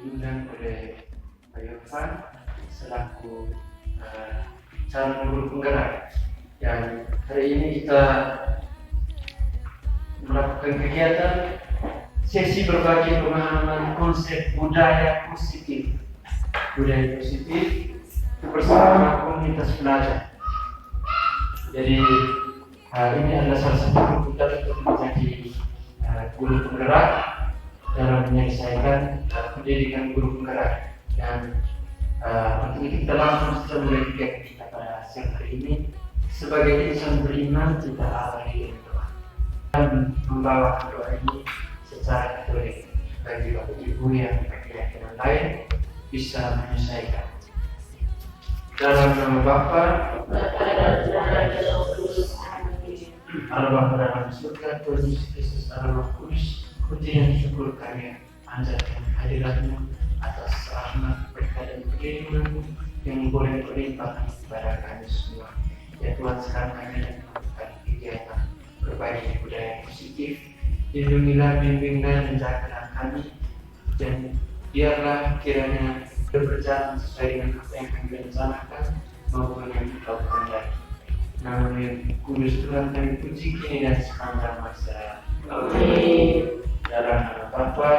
diundang oleh Pak Yofan selaku calon guru penggerak. Dan hari ini kita melakukan kegiatan sesi berbagi pemahaman konsep budaya positif. Budaya positif bersama komunitas pelajar. Jadi ini adalah salah satu kita untuk menjadi guru penggerak dalam menyelesaikan pendidikan guru penggerak. Dan untuk itu kita langsung saja mulai kegiatan kita pada siang hari ini. Sebagai insan beriman, kita awali doa dan membawa doa ini secara katolik bagi bapak ibu yang berkeyakinan lain bisa menyelesaikan. Dalam nama Bapa, Allah Bapa dalam surga, Tuhan Yesus Kristus dalam Roh Kudus, puji dan syukur kami panjatkan hadiratmu atas rahmat, berkat dan perlindunganmu yang boleh berlimpahkan kepada kami semua. Ya Tuhan, sekarang kami akan melakukan kegiatan berbagi budaya positif. Lindungilah, bimbinglah, dan jagalah kami, dan biarlah kiranya berjalan sesuai dengan apa yang kami rencanakan maupun yang Engkau kehendaki. Nama yang kudus Tuhan kami puji kini dan sepanjang masa. Amin. Dalam nama Bapa,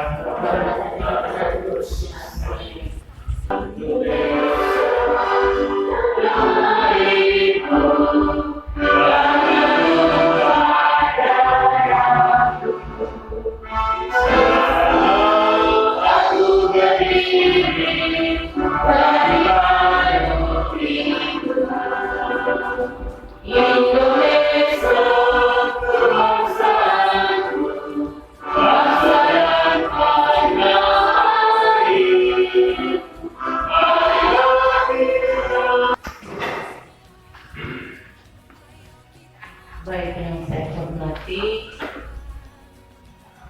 baik yang saya hormati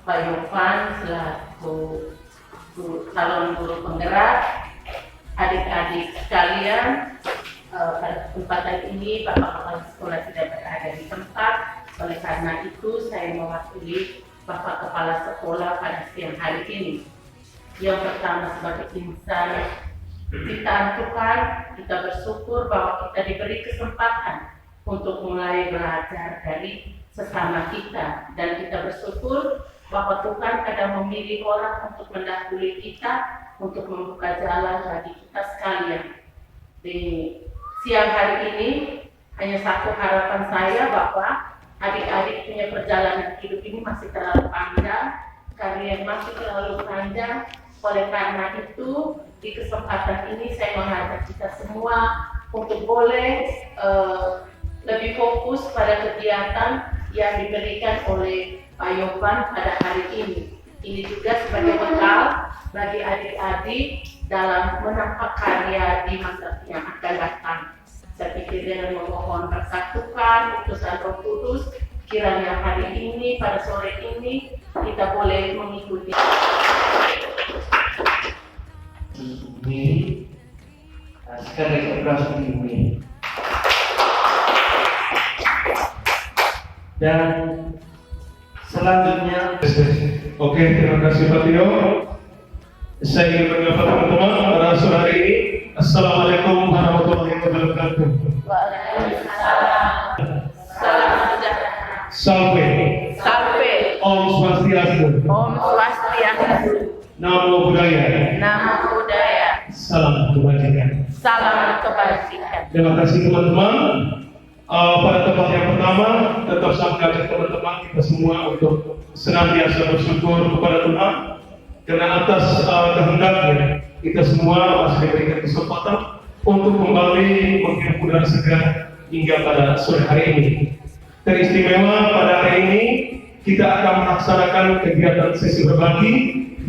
Pak Yofan selaku calon guru penggerak, adik-adik sekalian, pada kesempatan ini Bapak Kepala Sekolah tidak berada di tempat, oleh karena itu saya mewakili Bapak Kepala Sekolah pada siang hari ini. Yang pertama, sebagai insan ciptaan Tuhan, kita bersyukur bahwa kita diberi kesempatan untuk mulai belajar dari sesama kita, dan kita bersyukur bahwa Tuhan kadang memilih orang untuk mendahului kita, untuk membuka jalan bagi kita sekalian. Di siang hari ini hanya satu harapan saya, bahwa adik-adik punya perjalanan hidup ini masih terlalu panjang, karir masih terlalu panjang. Oleh karena itu, di kesempatan ini saya mengajak kita semua untuk boleh lebih fokus pada kegiatan yang diberikan oleh Pak Yofan pada hari ini. Ini juga sebagai bekal bagi adik-adik dalam menampak karya di masa yang akan datang. Saya pikir dengan memohon berkat Tuhan, utusan Roh Kudus, kiranya hari ini, pada sore ini, kita boleh mengikuti. Ini sekali keras ini. Dan selanjutnya, oke, terima kasih Pak Tio. Saya ingin menyapa teman-teman pada sore hari ini. Assalamualaikum warahmatullahi wabarakatuh. Waalaikumsalam. Salam sejahtera. Salve. Salve. Om Swastiastu. Om Swastiastu. Namo Buddhaya. Namo Buddhaya. Salam kebajikan. Salam kebajikan. Terima kasih teman-teman. Pada tempat yang pertama, tetap saya mengajak teman-teman kita semua untuk senantiasa bersyukur kepada Tuhan, karena atas kehendaknya kita semua masih diberikan kesempatan untuk kembali menghirup udara segar hingga pada sore hari ini. Teristimewa pada hari ini kita akan melaksanakan kegiatan sesi berbagi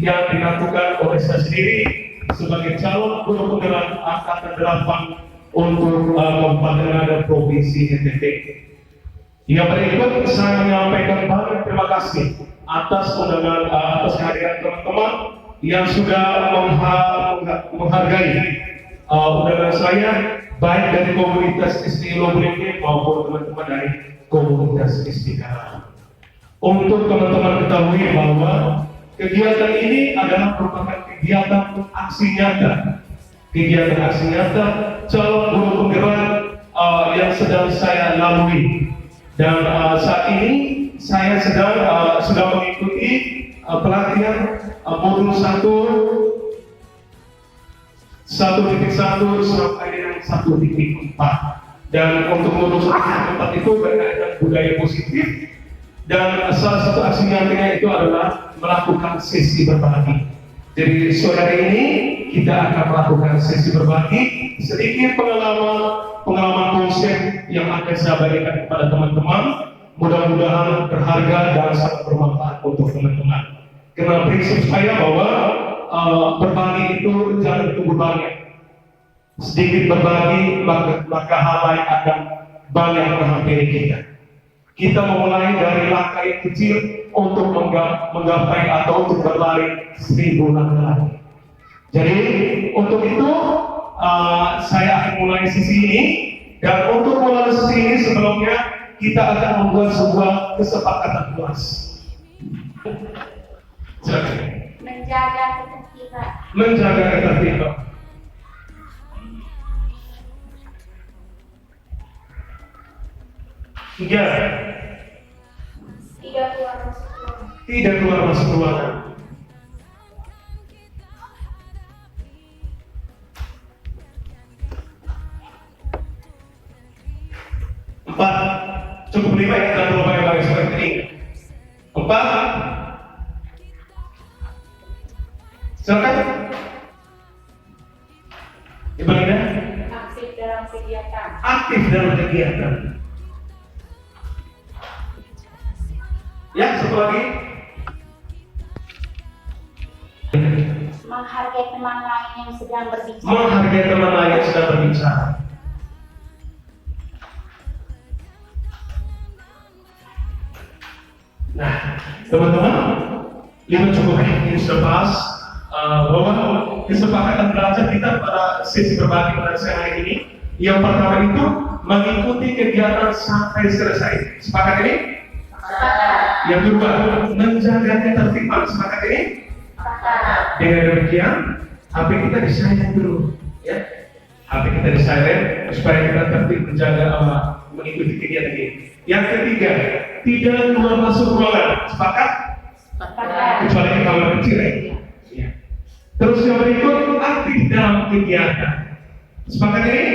yang dilakukan oleh saya sendiri sebagai calon guru penggerak angkatan 8 untuk Kabupaten dan Provinsi NTT. Yang berikut saya menyampaikan banyak terima kasih atas undangan, atas kehadiran teman-teman yang sudah menghargai undangan saya, baik dari komunitas SD Lobreke maupun teman-teman dari komunitas SD Karawang. Untuk teman-teman ketahui bahwa kegiatan ini adalah merupakan kegiatan aksi nyata. Kegiatan aksi nyata calon guru penggerak yang sedang saya lalui. Dan saat ini saya sedang mengikuti pelatihan modul 1.1 sampai dengan 1.4. Dan untuk modul 1.4 itu berkaitan budaya positif. Dan salah satu aksi nyatanya itu adalah melakukan sesi berbagi. Jadi sore hari ini kita akan melakukan sesi berbagi, sedikit pengalaman konsep yang akan saya bagikan kepada teman-teman. Mudah-mudahan berharga dan sangat bermanfaat untuk teman-teman. Karena prinsip saya bahwa berbagi itu jangan tunggu banyak. Sedikit berbagi maka hal lain akan banyak menghampiri kita. Kita memulai dari langkah yang kecil untuk menggapai atau untuk berlari 1000 langkah lagi. Jadi untuk itu saya akan mulai sesi ini, dan untuk mulai sesi ini sebelumnya kita akan membuat sebuah kesepakatan luas. Menjaga ketertiban. Menjaga ketertiban. Tiga, Tidak keluar masuk ruangan. tidak keluar masuk ruangan. Empat, cukup 5 ya, dan terlalu banyak seperti ini. 4, silakan. Ibu Lina, Aktif dalam kegiatan. aktif dalam kegiatan. Ya, satu lagi. Menghargai teman lain yang sedang berbicara. Menghargai teman lain yang sedang berbicara. Nah, teman-teman, 5 cukup ini sudah pas bahwa kesepakatan belajar kita pada sesi berbagi pada siang hari ini. Yang pertama itu mengikuti kegiatan sampai selesai. Sepakat ini? Yang kedua, menjaga ketertiban. Sepakat ini? Dengan demikian, HP kita di silent dulu, ya. HP kita di silent supaya kita tertib menjaga mengikuti kegiatan ini. Yang ketiga, tidak keluar masuk ruangan. Sepakat? Kecuali kalau kecil, ya. Ya. Terus yang berikut, aktif dalam kegiatan. Sepakat ini?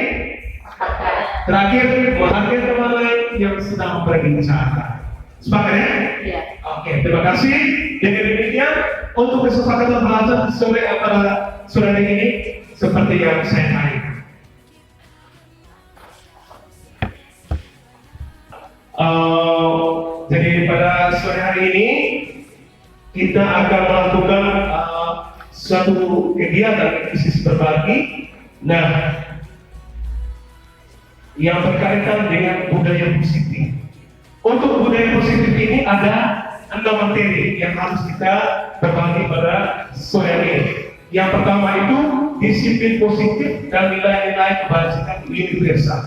Terakhir, menghargai teman lain yang sedang berbicara. Sepakat ya? Iya. Oke, terima kasih. Dengan demikian, untuk kesepakatan belajar sore pada sore hari ini seperti yang saya tanya. Jadi pada sore hari ini kita akan melakukan suatu kegiatan bisnis berbagi. Nah, yang berkaitan dengan budaya positif. Untuk budaya positif ini ada 6 materi yang harus kita berbagi pada sore hari ini. Yang pertama itu disiplin positif dan nilai-nilai kebajikan universal.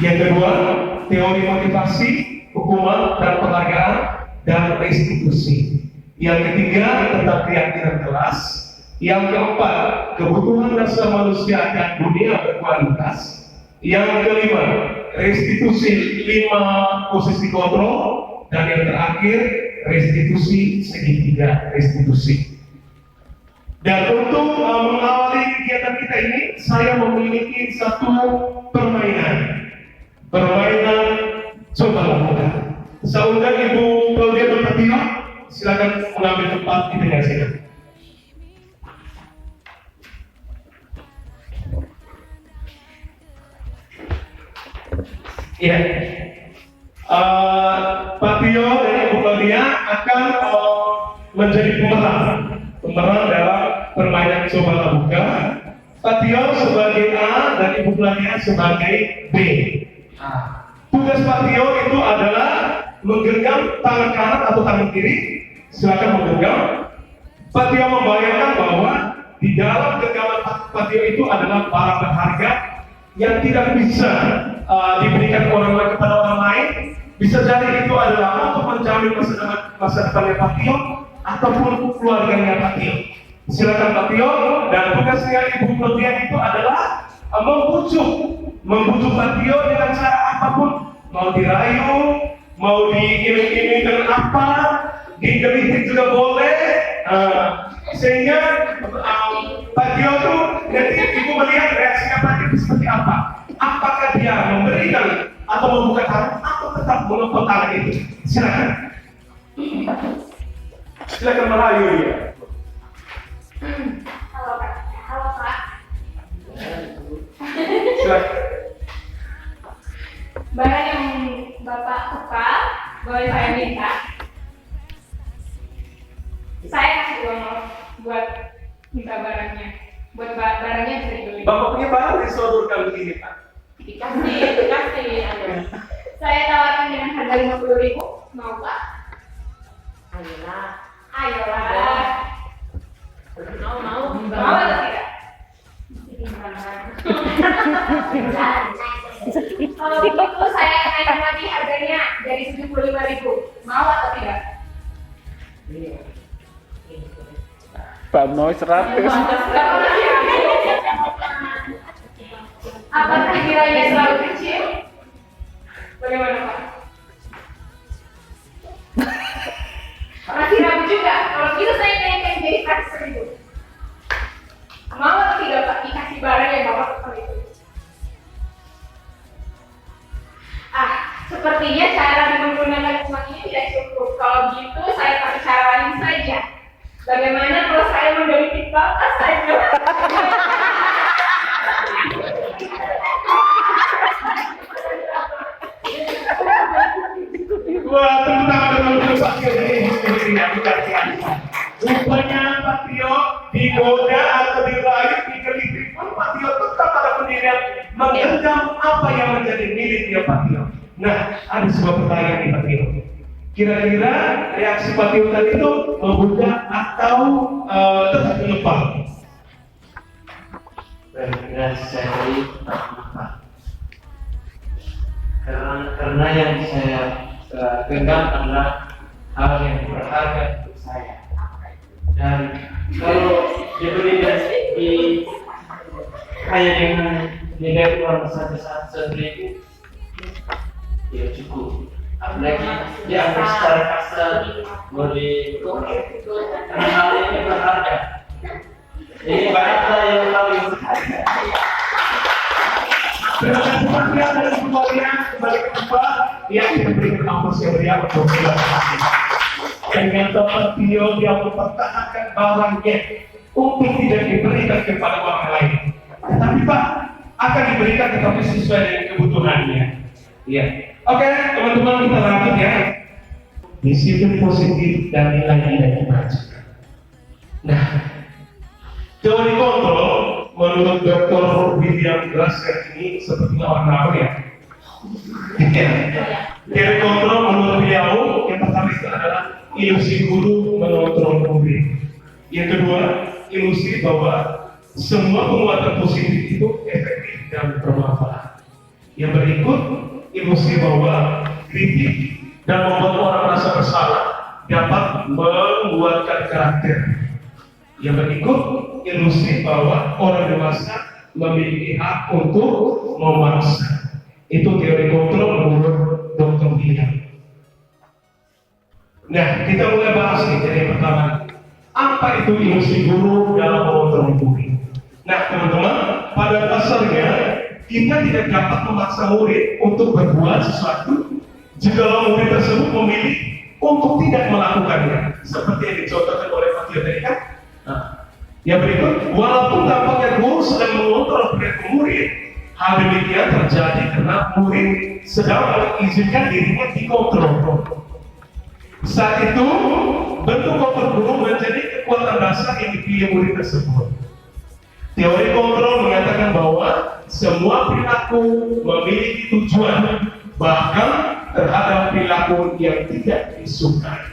Yang kedua, teori motivasi, hukuman dan penghargaan dan restitusi. Yang ketiga, tentang keyakinan kelas. Yang keempat, kebutuhan dasar manusia akan dunia berkualitas. Yang kelima, restitusi 5 posisi kontrol. Dan yang terakhir, restitusi segitiga restitusi. Dan untuk mengawali kegiatan kita ini, saya memiliki satu permainan coba lakukan. Saya undang Ibu Claudia Bertio, silakan mengambil tempat di tengah sini. Iya. Pak Tio dan Ibu Claudia akan menjadi pemeran dalam permainan coba lakukan. Pak Tio sebagai A dan Ibu Claudia sebagai B. Tugas Pak Tio itu adalah menggenggam tangan kanan atau tangan kiri. Silakan menggenggam. Pak Tio membayangkan bahwa di dalam genggaman Pak Tio itu adalah barang berharga yang tidak bisa diberikan orang lain kepada orang lain. Bisa jadi itu adalah untuk menjamin masa depannya Pak Tio ataupun keluarganya Pak Tio. Silakan Pak Tio, dan tugasnya Ibu Claudia itu adalah membujuk Pak Tio dengan cara apapun, mau dirayu, mau diiming-iming dengan apa, digelitik juga boleh, sehingga Pak Tio tuh nanti Ibu melihat reaksinya Pak Tio seperti apa. Apakah dia memberikan atau membuka tangan atau tetap menepuk tangan itu? Silakan. Silakan merayu dia. Halo Pak. Halo Pak. Silakan. Barang yang Bapak suka, boleh saya minta. Saya kasih uang buat minta barangnya. Buat barangnya bisa dibeli. Bapak punya barang disodorkan begini Pak. Dikasih. Saya tawarkan dengan harga 50.000. Mau Pak? Ayolah. Ayolah. Mau. Mau atau tidak? Kalau begitu saya naikkan lagi harganya dari 75.000. Mau atau tidak? Pak mau 100. Apakah kiranya terlalu kecil? Bagaimana Pak? Masih ragu juga. Kalau gitu saya naikkan jadi 100.000. Mau atau tidak Pak dikasih barang yang Bapak suka itu? Sepertinya cara menggunakan uang ini tidak cukup. Kalau gitu saya pakai cara lain saja. Bagaimana kalau saya menggelitik Bapak saja? Wah, tepuk tangan dulu Pak Tio ini yang luar biasa. Rupanya Pak Tio digoda atau dirayu, digelitik pun Pak Tio tetap pada pendirian menggenggam apa yang menjadi miliknya Pak Tio. Nah, ada sebuah pertanyaan nih Pak Tio. Kira-kira reaksi Pak Tio tadi itu membuka atau tetap menepal? Reaksi saya tadi tetap menepal. Karena yang saya genggam adalah hal yang berharga untuk saya. Dan kalau dibeli di hanya dengan nilai uang saja 1.000, ya cukup. Apalagi diambil secara kasar, boleh, karena hal ini berharga. Ini banyak yang tahu yang berharga. Terima kasih Pak Tio dan semuanya kembali ke Bapak yang diberikan ampun yang untuk dilakukan. Dengan Bapak Tio dia mempertahankan barangnya untuk tidak diberikan kepada orang lain. Tetapi Pak akan diberikan tetapi sesuai dengan kebutuhannya. Iya. Oke, teman-teman kita lanjut ya. Disiplin positif dan nilai-nilai kebajikan. Nah, teori kontrol menurut Dr. William Glasser ini sepertinya orang apa ya? Teori kontrol menurut beliau yang pertama itu adalah ilusi guru mengontrol murid. Yang kedua, ilusi bahwa semua penguatan positif itu efektif dan bermanfaat. Yang berikut, ilusi bahwa kritik dan membuat orang merasa bersalah dapat menguatkan karakter. Yang berikut, ilusi bahwa orang dewasa memiliki hak untuk memaksa. Itu teori kontrol menurut Dr. William. Nah, kita mulai bahas nih dari yang pertama. Apa itu ilusi guru dalam mengontrol murid? Nah, teman-teman, pada dasarnya kita tidak dapat memaksa murid untuk berbuat sesuatu jika murid tersebut memilih untuk tidak melakukannya, seperti yang dicontohkan oleh Pak Tio tadi kan. Nah, yang berikut, walaupun tampaknya guru sedang mengontrol perilaku murid, hal demikian terjadi karena murid sedang mengizinkan dirinya dikontrol. Saat itu, bentuk kontrol guru menjadi kekuatan dasar yang dipilih murid tersebut. Teori kontrol mengatakan bahwa semua perilaku memiliki tujuan, bahkan terhadap perilaku yang tidak disukai.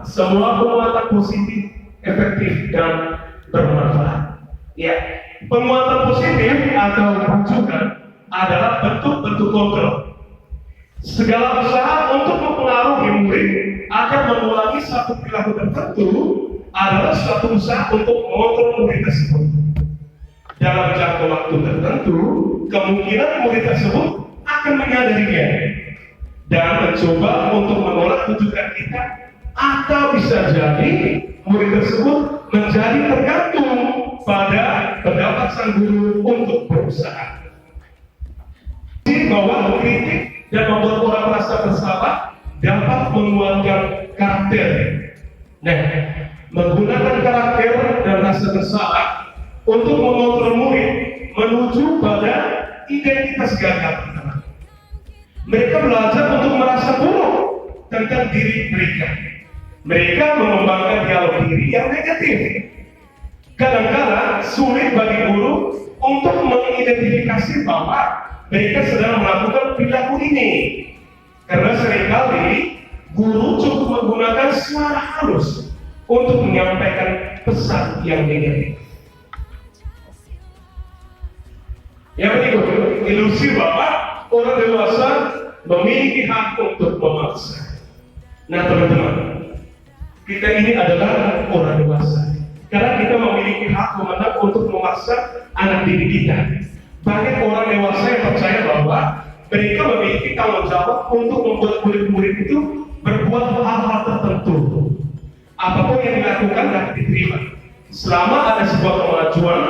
Semua penguatan positif, efektif, dan bermanfaat. Ya, penguatan positif atau rujukan adalah bentuk-bentuk kontrol. Segala usaha untuk mempengaruhi murid agar mengulangi satu perilaku tertentu adalah suatu usaha untuk mengontrol murid tersebut. Dalam jangka waktu tertentu, kemungkinan murid tersebut akan menyadarinya dan mencoba untuk menolak tuntutan kita, atau bisa jadi murid tersebut menjadi tergantung pada pendapat sang guru untuk berusaha. Bahwa mengkritik dan membuat orang merasa bersalah dapat menguatkan karakter. Nah, menggunakan karakter dan rasa bersalah untuk mengontrol murid menuju pada identitas gagal. Mereka belajar untuk merasa buruk tentang diri mereka. Mereka mengembangkan dialog diri yang negatif. Kadang-kadang sulit bagi guru untuk mengidentifikasi bahwa mereka sedang melakukan perilaku ini, karena seringkali guru cukup menggunakan suara halus untuk menyampaikan pesan yang negatif. Yang berikut, ilusi bahwa orang dewasa memiliki hak untuk memaksa. Nah teman-teman, kita ini adalah orang dewasa, karena kita memiliki hak memenang untuk memaksa anak didik kita. Banyak orang dewasa yang percaya bahwa mereka memiliki tanggung jawab untuk membuat murid-murid itu berbuat hal-hal tertentu. Apapun yang dilakukan dapat diterima selama ada sebuah kemajuan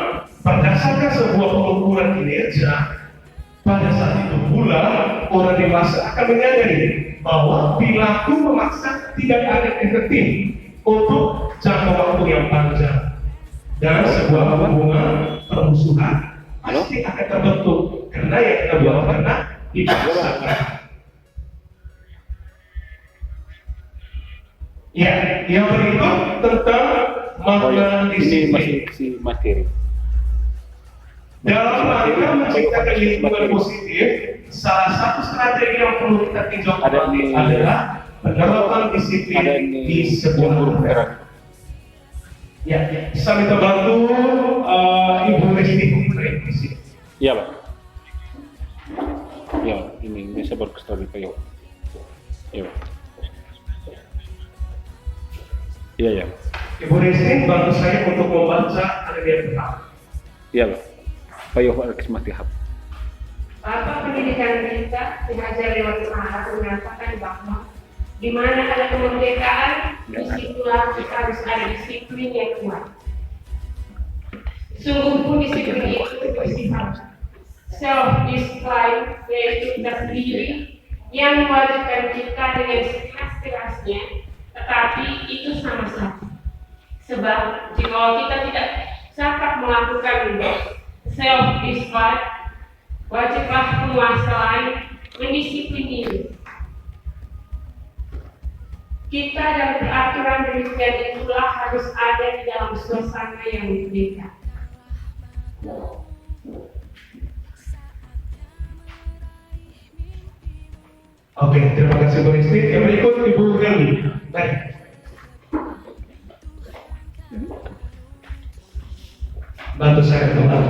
berdasarkan sebuah pengukuran kinerja. Pada saat itu pula orang dewasa akan menyadari bahwa perilaku memaksa tidak akan efektif untuk jangka waktu yang panjang, dan sebuah hubungan permusuhan pasti akan terbentuk karena yang kita buat karena dipaksakan. Ya, yang berikut tentang makna disiplin. Ini masih si materi. Dalam rangka menciptakan lingkungan positif, salah satu strategi yang perlu kita tinjau kembali adalah penerapan disiplin di sebuah negara. Ya, bisa minta bantu Ibu Resti Putri. Iya, Pak. Ya, ini saya baru kasih tahu Pak. Iya, Pak. Iya, ya. Ibu Resti bantu saya untuk membaca alinea pertama. Iya, Pak. Pak Yoh Al-Kismatihab. Bapak pendidikan kita diajar lewat Maha menyatakan bahwa di mana ada kemerdekaan, disitulah harus ada disiplin yang kuat. Sungguh pun disiplin itu bersifat self-discipline, yaitu kita sendiri yang mewajibkan kita dengan sekeras-kerasnya, tetapi itu sama saja. Sebab jika kita tidak dapat melakukan self-discipline, wajiblah penguasa lain mendisiplin diri. Kita dan peraturan demikian itulah harus ada di dalam suasana yang merdeka. Oke, terima kasih Bu Resti. Yang berikut Ibu Gali. Baik. Bantu saya teman.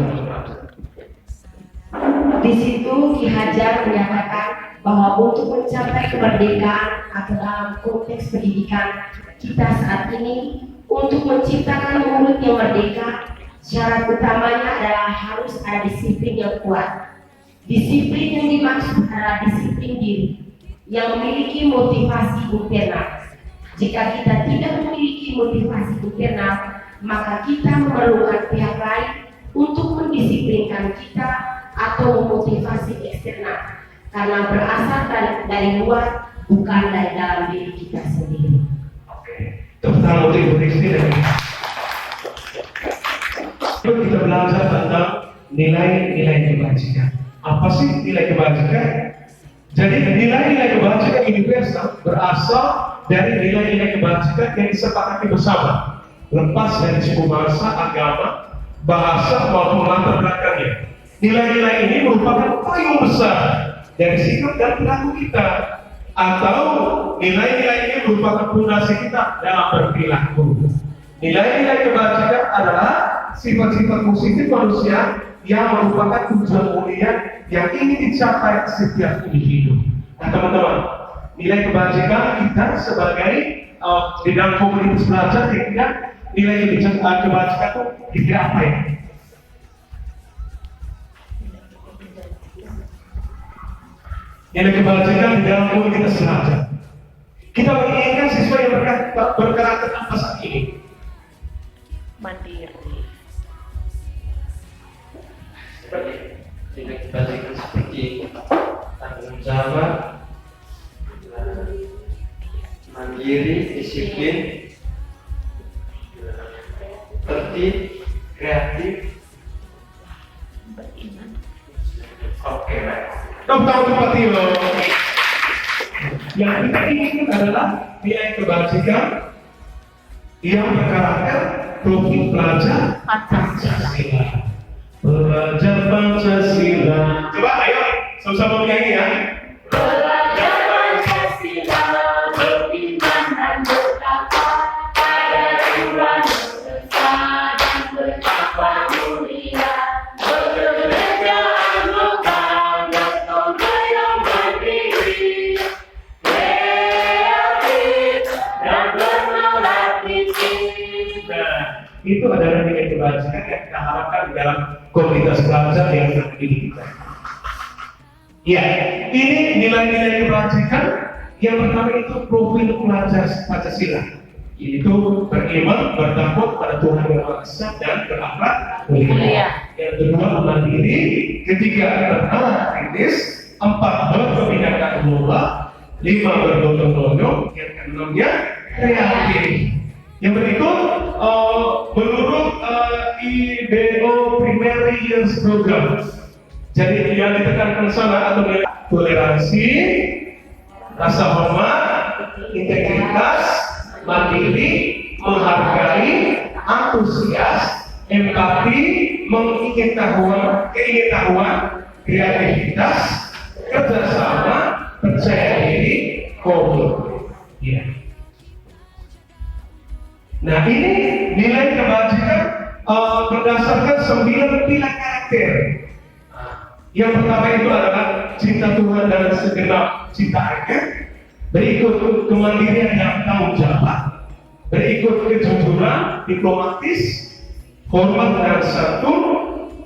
Di situ Ki Hajar menyatakan bahwa untuk mencapai kemerdekaan atau dalam konteks pendidikan kita saat ini, untuk menciptakan murid yang merdeka, syarat utamanya adalah harus ada disiplin yang kuat. Disiplin yang dimaksud adalah disiplin diri yang memiliki motivasi internal. Jika kita tidak memiliki motivasi internal, maka kita memerlukan pihak lain untuk mendisiplinkan kita atau memotivasi eksternal, karena berasal dari luar, bukan dari dalam diri kita sendiri. Oke, tepuk tangan untuk Ibu Resti. Kita belajar tentang nilai-nilai kebajikan. Apa sih nilai kebajikan? Jadi nilai-nilai kebajikan universal berasal dari nilai-nilai kebajikan yang disepakati bersama, lepas dari suku bangsa, agama, bahasa maupun latar belakangnya. Nilai-nilai ini merupakan payung besar dari sikap dan perilaku kita, atau nilai-nilai ini merupakan fondasi kita dalam berperilaku. Nilai-nilai kebajikan adalah sifat-sifat positif manusia yang merupakan tujuan mulia yang ingin dicapai setiap individu. Nah teman-teman, nilai kebajikan kita sebagai di dalam komunitas belajar, kira-kira nilai kebajikan itu kira apa ya? Nilai kebajikan di dalam komunitas belajar. Kita menginginkan siswa yang berkarakter apa saat ini? Mandiri. Nilai kebajikan seperti tanggung jawab, mandiri, disiplin, tertib, kreatif. Oke, baik. Tahu tempat itu. Yang kita inginkan adalah nilai kebajikan yang berkarakter profil pelajar Pancasila. Belajar Pancasila. Coba ayo sama-sama menyanyi ya. Belajar Pancasila, beriman dan bertakwa pada Tuhan Nusa dan bertakwa mulia. Bekerja anggota gotong royong berdiri, kreatif dan bernolak diri. Nah, itu adalah nilai kebajikan yang kita harapkan di dalam komunitas belajar yang terpilih kita. Ya, ini nilai-nilai kebajikan. Yang pertama itu profil pelajar Pancasila, yaitu beriman, bertakwa pada Tuhan Yang Maha Esa dan berakhlak mulia. Yang kedua mandiri, ketiga bernalar kritis, empat berkebinekaan global, lima bergotong royong, yang keenamnya kreatif. Yang berikut menurut IBO Primary Years Program. Jadi yang ditekankan sana adalah toleransi, rasa hormat, integritas, mandiri, menghargai, antusias, empati, keingintahuan, kreativitas, kerjasama, percaya diri, komitmen. Ya. Nah, ini nilai kebajikan berdasarkan 9 pilar karakter. Yang pertama itu adalah cinta Tuhan dan segenap ciptaannya. Berikut kemandirian dan tanggung jawab. Berikut kejujuran, diplomatis, hormat dan santun,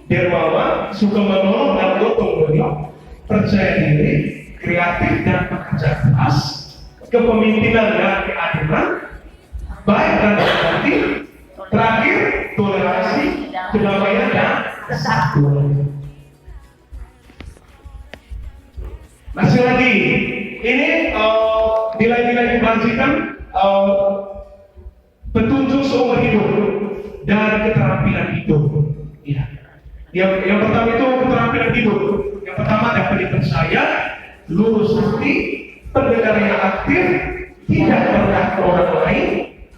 dermawan, suka menolong dan gotong royong, percaya diri, kreatif dan bekerja keras, kepemimpinan dan keadilan, baik dan berhati, terakhir toleransi, kedamaian dan kesatuan. Masih lagi, ini nilai-nilai kebajikan petunjuk seumur hidup dan keterampilan hidup. Ya. Yang pertama itu keterampilan hidup. Yang pertama dapat dipercaya, lurus hati, pendengar yang aktif, tidak pernah ke orang lain,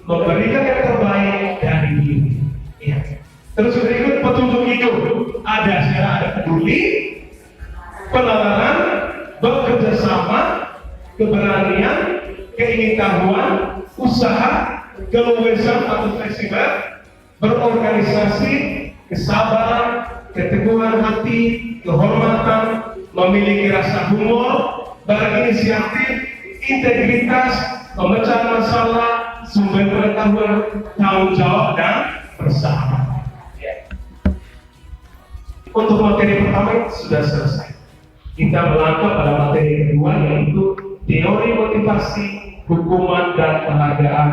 memberikan yang terbaik dari diri. Ya. Terus berikut petunjuk hidup. Ada peduli, penalaran, bekerja sama, keberanian, keingintahuan, usaha, keluasan atau fleksibel, berorganisasi, kesabaran, keteguhan hati, kehormatan, memiliki rasa humor, berinisiatif, integritas, memecah masalah, sumber pengetahuan, tanggung jawab dan bersahabat. Ya. Untuk materi pertama sudah selesai. Kita melangkah pada materi kedua, yaitu teori motivasi, hukuman dan penghargaan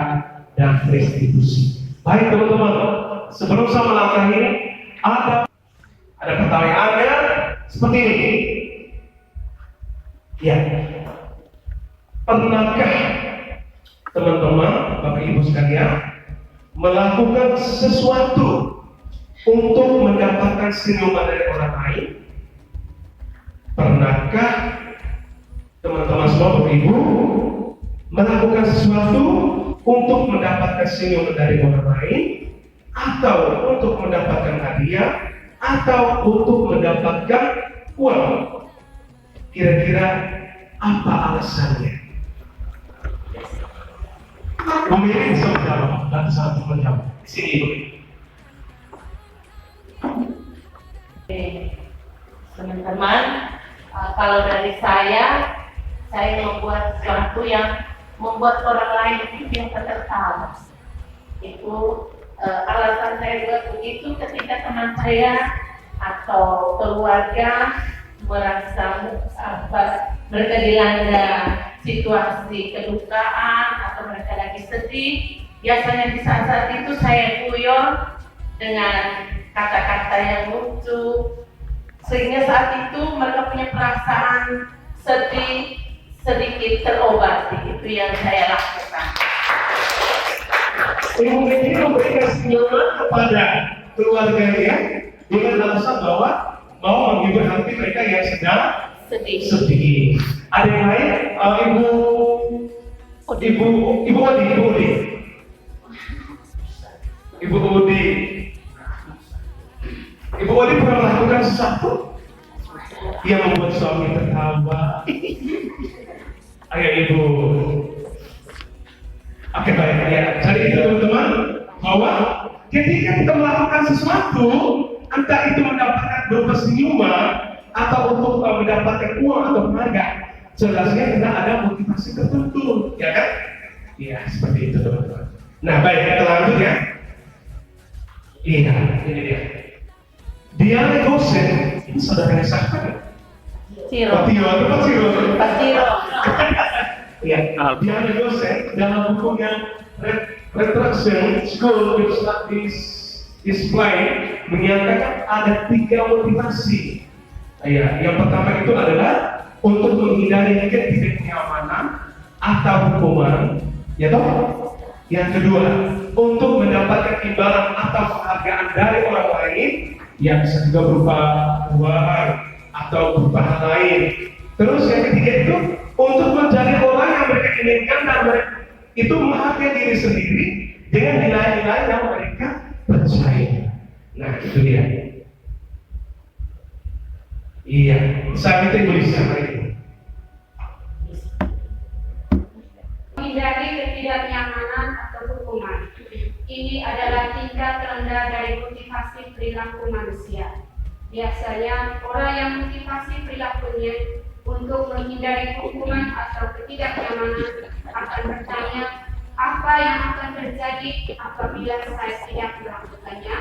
dan restitusi. Baik teman-teman, sebelum saya melangkah ini ada pertanyaannya seperti ini. Ya, pernahkah teman-teman, Bapak Ibu sekalian, melakukan sesuatu untuk mendapatkan senyuman dari orang lain? Pernahkah teman-teman semua, Bapak Ibu, melakukan sesuatu untuk mendapatkan senyuman dari orang lain, atau untuk mendapatkan hadiah, atau untuk mendapatkan uang? Kira-kira apa alasannya? Pemilik bisa menjawab dan satu menjawab. Di sini, Ibu. Oke, teman-teman, kalau dari saya saya membuat sesuatu yang membuat orang lain itu bisa tertawa. Itu alasan saya buat begitu ketika teman saya atau keluarga merasa mereka dilanda situasi kedukaan atau mereka lagi sedih. Biasanya di saat-saat itu saya guyon dengan kata-kata yang lucu, sehingga saat itu mereka punya perasaan sedih sedikit terobati. Itu yang saya lakukan. Ibu ini memberikan senyuman kepada keluarganya dengan alasan bahwa mau menghibur hati mereka yang sedang sedih. Ada yang lain? Ibu Odi pernah melakukan sesuatu yang membuat suami tertawa. Ayo Ibu. Oke, baik ya. Jadi itu teman-teman, bahwa ketika kita melakukan sesuatu, entah itu mendapatkan berupa senyuman atau untuk mendapatkan uang atau tenaga, jelasnya tidak ada motivasi tertentu, ya kan? Iya, seperti itu teman-teman. Nah, baik, kita lanjut ya. Iya, ini dia. Dia dosen, ini saudaranya siapa ya? Pasiro. Ya, dia dosen dalam bukunya Retraction School Display menyatakan ada 3 motivasi. Ya, yang pertama itu adalah untuk menghindari ketidaknyamanan atau hukuman, ya toh. Yang kedua, untuk mendapatkan imbalan atau penghargaan dari orang lain, yang bisa juga berupa uang atau berupa hal lain. Terus yang ketiga itu untuk mencari orang yang mereka inginkan dan mereka itu menghargai diri sendiri dengan nilai-nilai yang mereka percaya. Nah, itu dia. Iya, saya minta Ibu Lisa mari. Menghindari ketidaknyamanan atau hukuman. Ini adalah tingkat terendah dari motivasi perilaku manusia. Biasanya orang yang motivasi perilakunya untuk menghindari hukuman atau ketidaknyamanan akan bertanya, apa yang akan terjadi apabila saya tidak melakukannya?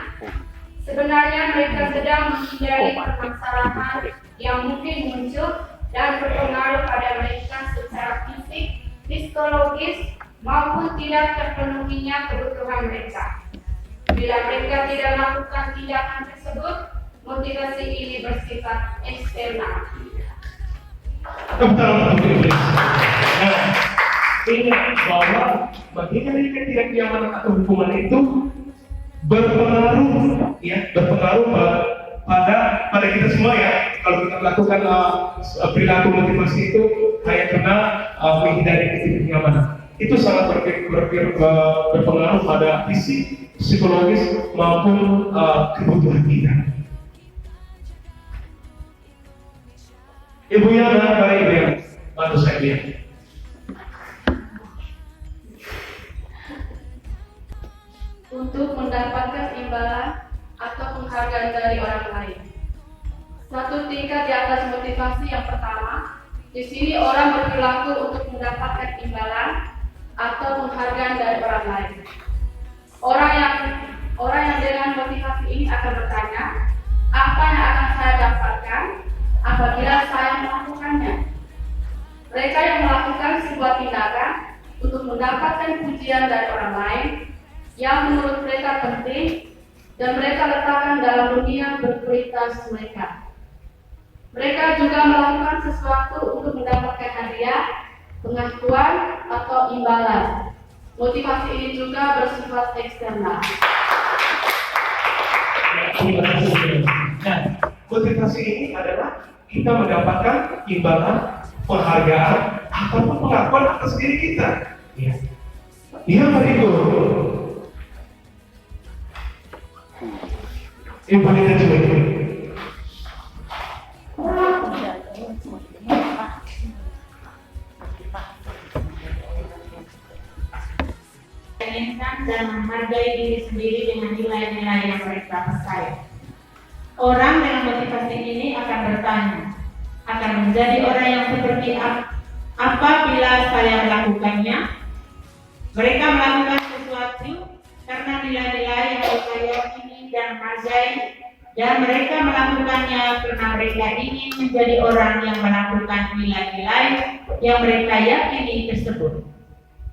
Sebenarnya mereka sedang menghindari permasalahan yang mungkin muncul dan berpengaruh pada mereka secara fisik, psikologis, maupun tidak terpenuhinya kebutuhan mereka. Bila mereka tidak melakukan tindakan tersebut, motivasi ini bersifat eksternal. Nah, ingat bahwa bagian dari ketidaknyamanan atau hukuman itu berpengaruh pada kita semua ya. Kalau kita melakukan perilaku motivasi itu hanya karena menghindari ketidaknyamanan, itu sangat berpengaruh pada fisik, psikologis maupun kebutuhan kita. Ibu Yana, baik Ibu Yana, bantu saya lihat. Untuk mendapatkan imbalan atau penghargaan dari orang lain. Satu tingkat di atas motivasi yang pertama, di sini orang berperilaku untuk mendapatkan imbalan atau penghargaan dari orang lain. Orang yang dengan motivasi ini akan bertanya, apa yang akan saya dapatkan apabila saya melakukannya? Mereka yang melakukan sebuah tindakan untuk mendapatkan pujian dari orang lain yang menurut mereka penting dan mereka letakkan dalam dunia berkualitas mereka. Mereka juga melakukan sesuatu untuk mendapatkan hadiah, pengakuan, atau imbalan. Motivasi ini juga bersifat eksternal. Nah, motivasi ini adalah kita mendapatkan imbalan, penghargaan, ataupun pengakuan atas diri kita. Ya, iya Pak Ibu. Ibu kita coba. Inginkan dan menghargai diri sendiri dengan nilai-nilai yang mereka percaya. Orang dengan motivasi ini akan bertanya, akan menjadi orang yang seperti apa, apabila saya melakukannya. Mereka melakukan sesuatu karena nilai-nilai yang mereka yakini dan hargai, dan mereka melakukannya karena mereka ingin menjadi orang yang melakukan nilai-nilai yang mereka yakini tersebut.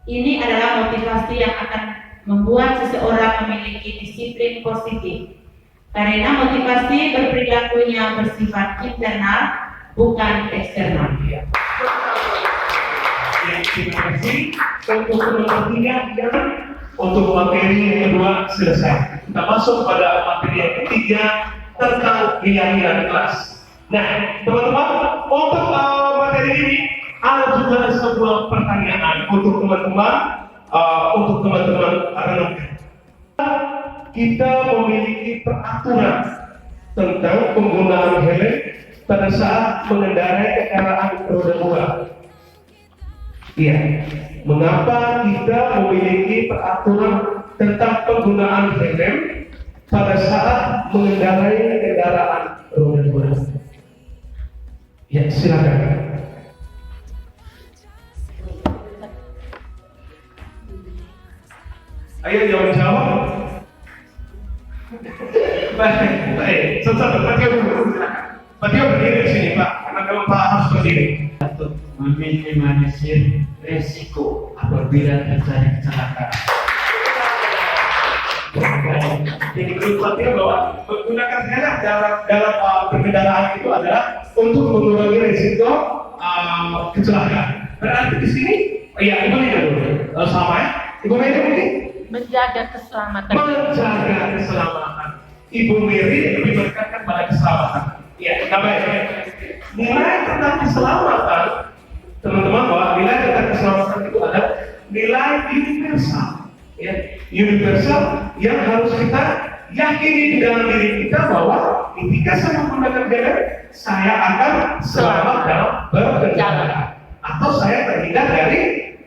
Ini adalah motivasi yang akan membuat seseorang memiliki disiplin positif, karena motivasi berperilakunya bersifat internal, bukan eksternal. Ya, terima kasih. Untuk nomor 3 dan untuk materi yang kedua selesai. Kita masuk pada materi yang ketiga tentang keyakinan kelas. Nah, teman-teman, untuk materi ini ada juga sebuah pertanyaan untuk teman-teman, renungkan. Kita memiliki peraturan tentang penggunaan helm pada saat mengendarai kendaraan roda 2. Iya, mengapa kita memiliki peraturan tentang penggunaan helm pada saat mengendarai kendaraan roda 2? Ya, silakan. Ayo jawab. Baik. Satu-satu. Pak Tio berdiri di sini, Pak. Karena kalau Pak harus berdiri. Untuk meminimalisir resiko apabila terjadi kecelakaan. Jadi menurut Pak Tio bahwa menggunakan helm dalam perkendaraan itu adalah untuk mengurangi resiko kecelakaan. Berarti di sini, ya Ibu Nida dulu. Sama ya, Ibu Nida mungkin. Menjaga keselamatan. Menjaga keselamatan. Ibu Miri lebih menekankan pada keselamatan. Ya, baik. Nilai tentang keselamatan, teman-teman, bahwa nilai tentang keselamatan itu adalah nilai universal. Ya, universal yang harus kita yakini di dalam diri kita bahwa ketika saya menggunakan helm, saya akan selamat dalam berkendara atau saya terhindar dari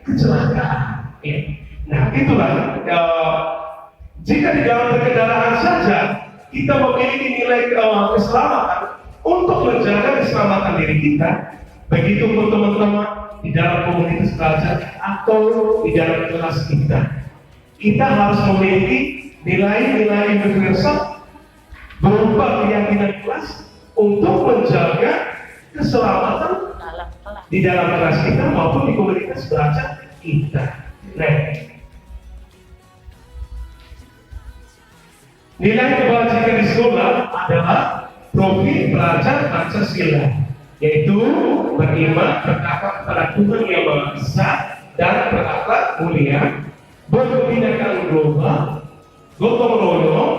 kecelakaan. Ya. Nah, itulah jika di dalam berkendaraan saja kita memiliki nilai keselamatan untuk menjaga keselamatan diri kita, begitu pun teman-teman di dalam komunitas belajar atau di dalam kelas kita harus memiliki nilai-nilai universal berupa keyakinan kelas untuk menjaga keselamatan di dalam kelas kita maupun di komunitas belajar kita. Nah, nilai kebajikan di sekolah adalah profil pelajar Pancasila, yaitu beriman, bertakwa kepada Tuhan yang Maha Esa, dan berakhlak mulia, berkebinekaan global, gotong royong,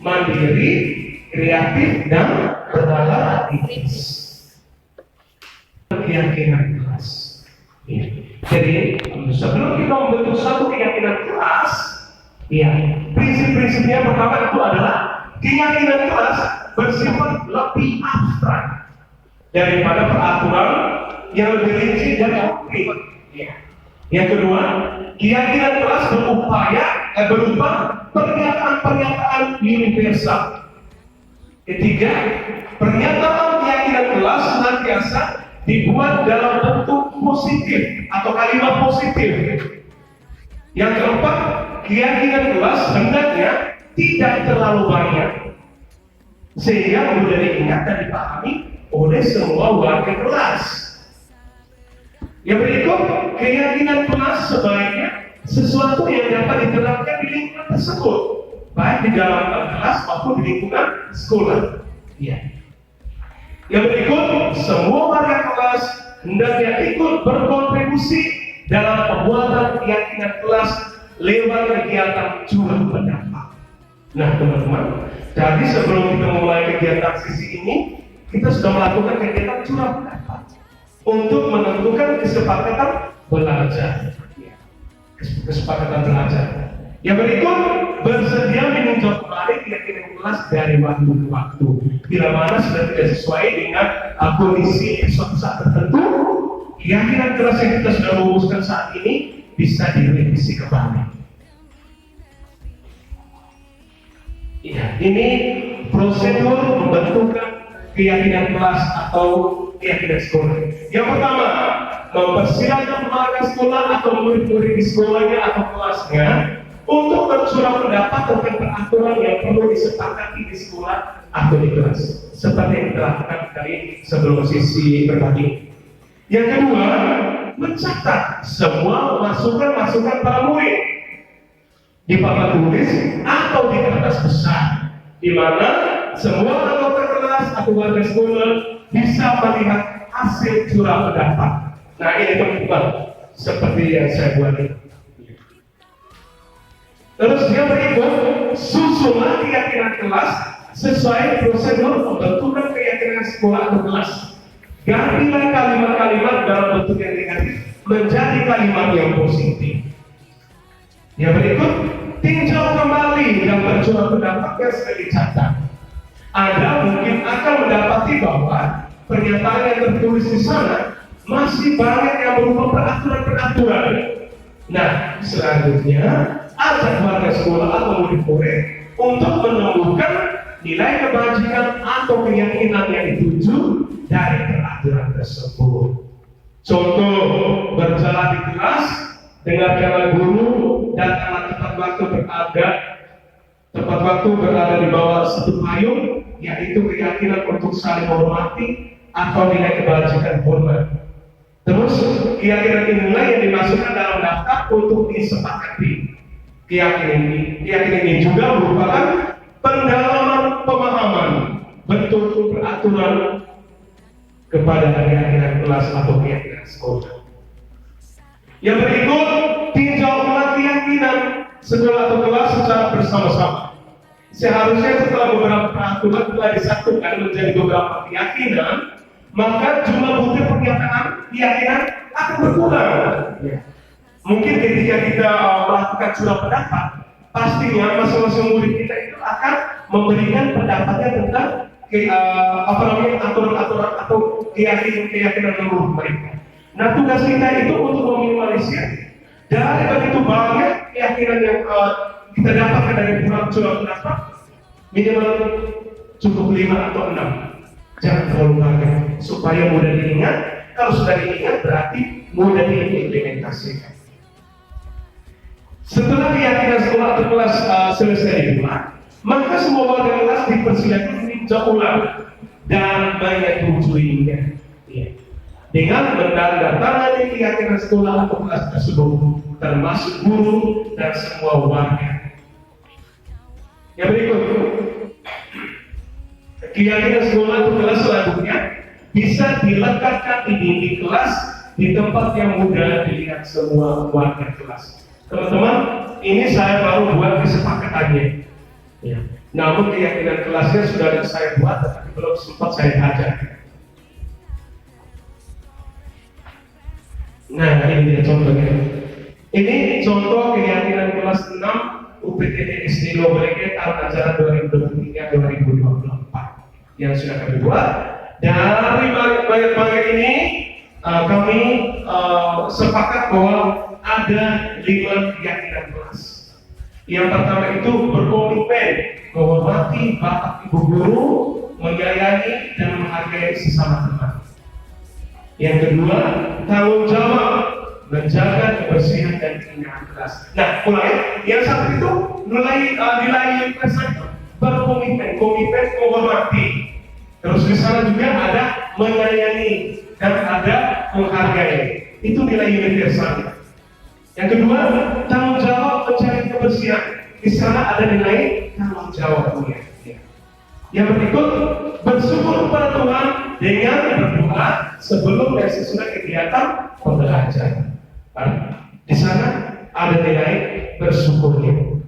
mandiri, kreatif, dan bernalar etis. Keyakinan kelas. Ya. Jadi sebelum kita membentuk satu keyakinan kelas, ya, prinsip-prinsipnya pertama itu adalah keyakinan kelas bersifat lebih abstrak daripada peraturan yang lebih rinci dan konkret. Ya. Yang kedua, keyakinan kelas berupa pernyataan-pernyataan universal. Ketiga, pernyataan keyakinan kelas senantiasa dibuat dalam bentuk positif atau kalimat positif. Yang keempat, keyakinan kelas hendaknya tidak terlalu banyak sehingga mudah diingat dan dipahami oleh semua warga kelas. Yang berikut, keyakinan kelas sebaiknya sesuatu yang dapat diterapkan di lingkungan tersebut, baik di dalam kelas maupun di lingkungan sekolah. Ya. Yang berikut, semua warga kelas hendaknya ikut berkontribusi dalam pembuatan keyakinan kelas lewat kegiatan curah pendapat. Nah, teman-teman, jadi sebelum kita mulai kegiatan sisi ini, kita sudah melakukan kegiatan curah pendapat untuk menentukan kesepakatan belajar. Kesepakatan belajar. Yang berikut, bersedia meninjau kembali keyakinan kelas dari waktu ke waktu. Bila mana sudah tidak sesuai dengan kondisi suatu saat tertentu, keyakinan kelas yang kita sudah rumuskan saat ini bisa direvisi kembali. Ya, ini prosedur membentukkan keyakinan kelas atau keyakinan sekolah. Yang pertama, mempersilahkan keluarga sekolah atau murid-murid di sekolahnya atau kelasnya untuk bercurah pendapat tentang peraturan yang perlu disepakati di sekolah atau di kelas, seperti yang dilakukan tadi sebelum sesi berbagi. Yang kedua, mencatat semua masukan-masukan para murid di papan tulis atau di kertas besar, di mana semua anggota kelas atau warga sekolah bisa melihat hasil curah pendapat. Nah, ini teman-teman, seperti yang saya buat ini. Terus yang berikut, susunlah keyakinan kelas sesuai prosedur pembentukan keyakinan sekolah atau kelas. Gantilah kalimat-kalimat dalam bentuk yang negatif menjadi kalimat yang positif. Yang berikut, tinjau kembali dan bercurah pendapat yang sudah dicatat. Anda mungkin akan mendapati bahwa pernyataan yang tertulis di sana masih banyak yang berupa peraturan-peraturan. Nah, selanjutnya ajak warga sekolah atau murid-murid untuk menemukan nilai kebajikan atau keyakinan yang dituju dari peraturan tersebut. Contoh, berjalan di kelas, dengarkanlah guru, datanglah tepat waktu berada di bawah satu payung, yaitu keyakinan untuk saling menghormati atau nilai kebajikan hormat. Terus keyakinan inilah yang dimasukkan dalam daftar untuk disepakati. Keyakinan ini juga merupakan pendalaman pemahaman bentuk peraturan kepada keyakinan kelas atau keyakinan sekolah. Yang berikut, tinjau ulang keyakinan sekolah atau kelas secara bersama-sama. Seharusnya setelah beberapa peraturan telah disatukan menjadi beberapa keyakinan, maka jumlah butir pernyataan keyakinan akan berkurang. Mungkin ketika kita melakukan curah pendapat, pastinya masing-masing murid kita itu akan memberikan pendapatnya tentang aturan-aturan atau keyakinan menurut mereka. Nah, tugas kita itu untuk meminimalisir dari begitu banyak keyakinan yang kita dapatkan dari curah pendapat, minimal cukup 5 atau 6. Jangan terlalu banyak supaya mudah diingat. Kalau sudah diingat berarti mudah diimplementasikan. Setelah keyakinan sekolah atau kelas selesai dibuat, maka semua warga kelas dipersilakan meninjau ulang dan menyetujuinya. Dengan menandatangani keyakinan sekolah atau kelas tersebut, termasuk guru dan semua warga. Yang berikut, keyakinan sekolah atau kelas selanjutnya bisa dilekatkan di dinding kelas di tempat yang mudah dilihat semua warga kelas. Teman-teman, ini saya baru buat kesepakatannya. Namun keyakinan kelasnya sudah saya buat, tetapi belum sempat saya ajar. Nah, ini dia contohnya. Ini contoh keyakinan kelas 6 UPTD SD Lobrege tahun ajaran 2023-2024 yang sudah kami buat. Dari banyak ini kami sepakat bahwa ada 5 keyakinan kelas. Yang pertama itu berkomitmen menghormati bapak ibu guru, menyayangi dan menghargai sesama teman. Yang kedua, tanggung jawab menjaga kebersihan dan keindahan kelas. Nah, mulai yang satu itu nilai kelas itu berkomitmen menghormati. Terus di sana juga ada menyayangi dan ada menghargai. Itu nilai universal. Yang kedua, tanggung jawab mencari kebersihan. Di sana ada nilai tanggung jawabnya. Yang berikut, bersyukur kepada Tuhan dengan berdoa sebelum dan sesudah kegiatan pembelajaran. Di sana ada nilai bersyukurnya,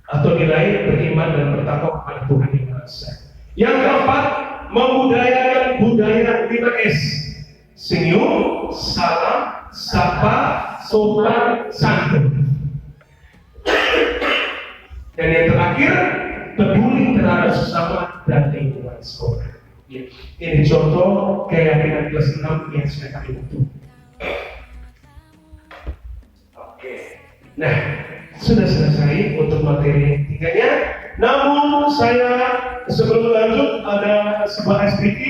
atau nilai beriman dan bertakwa kepada Tuhan yang Maha Esa. Yang keempat, membudayakan budaya 5S: senyum, salam, sapa, sopan, santun. Dan yang terakhir, peduli terhadap sesama dan lingkungan sekolah. Ini contoh keyakinan kelas 6 yang sudah kami bentuk. Oke. Nah, sudah selesai untuk materi tiganya. Namun saya sebelum lanjut ada sebuah SPT.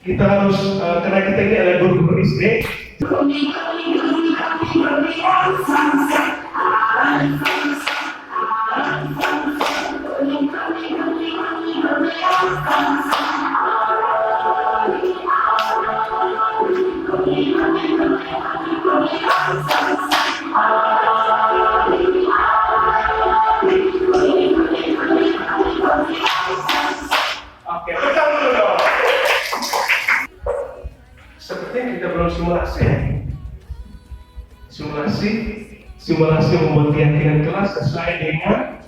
kita harus karena kita ini ada guru-guru SD. Oke, pegang dulu dong. Sepertinya kita belum simulasi ya. Simulasi membuat keyakinan kelas sesuai dengan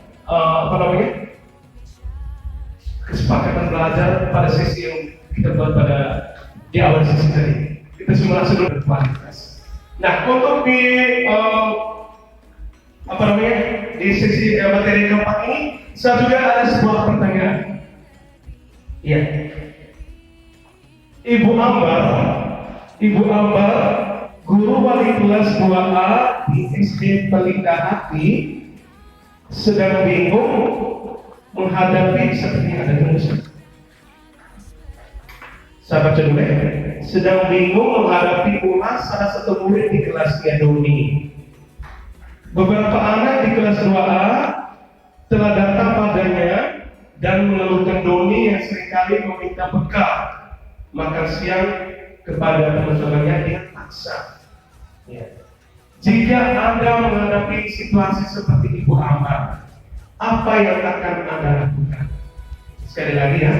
kesepakatan belajar pada sesi yang kita buat pada di awal sesi tadi. Kita simulasi dulu kualitas. Nah, untuk di di sesi materi keempat ini, saya juga ada sebuah pertanyaan. Iya. Ibu Ambar, guru wali kelas 2A di SD Pelita Hati, sedang bingung menghadapi seperti yang ada tulisan. Saya baca dulu ya. Sedang bingung menghadapi ulas salah satu murid di kelasnya Doni. Beberapa anak di kelas 2A telah datang padanya dan mengeluhkan Doni yang seringkali meminta bekal makan siang kepada teman-temannya dengan paksa. Ya. Jika Anda menghadapi situasi seperti Ibu Ambar, apa yang akan Anda lakukan? Sekali lagi ya,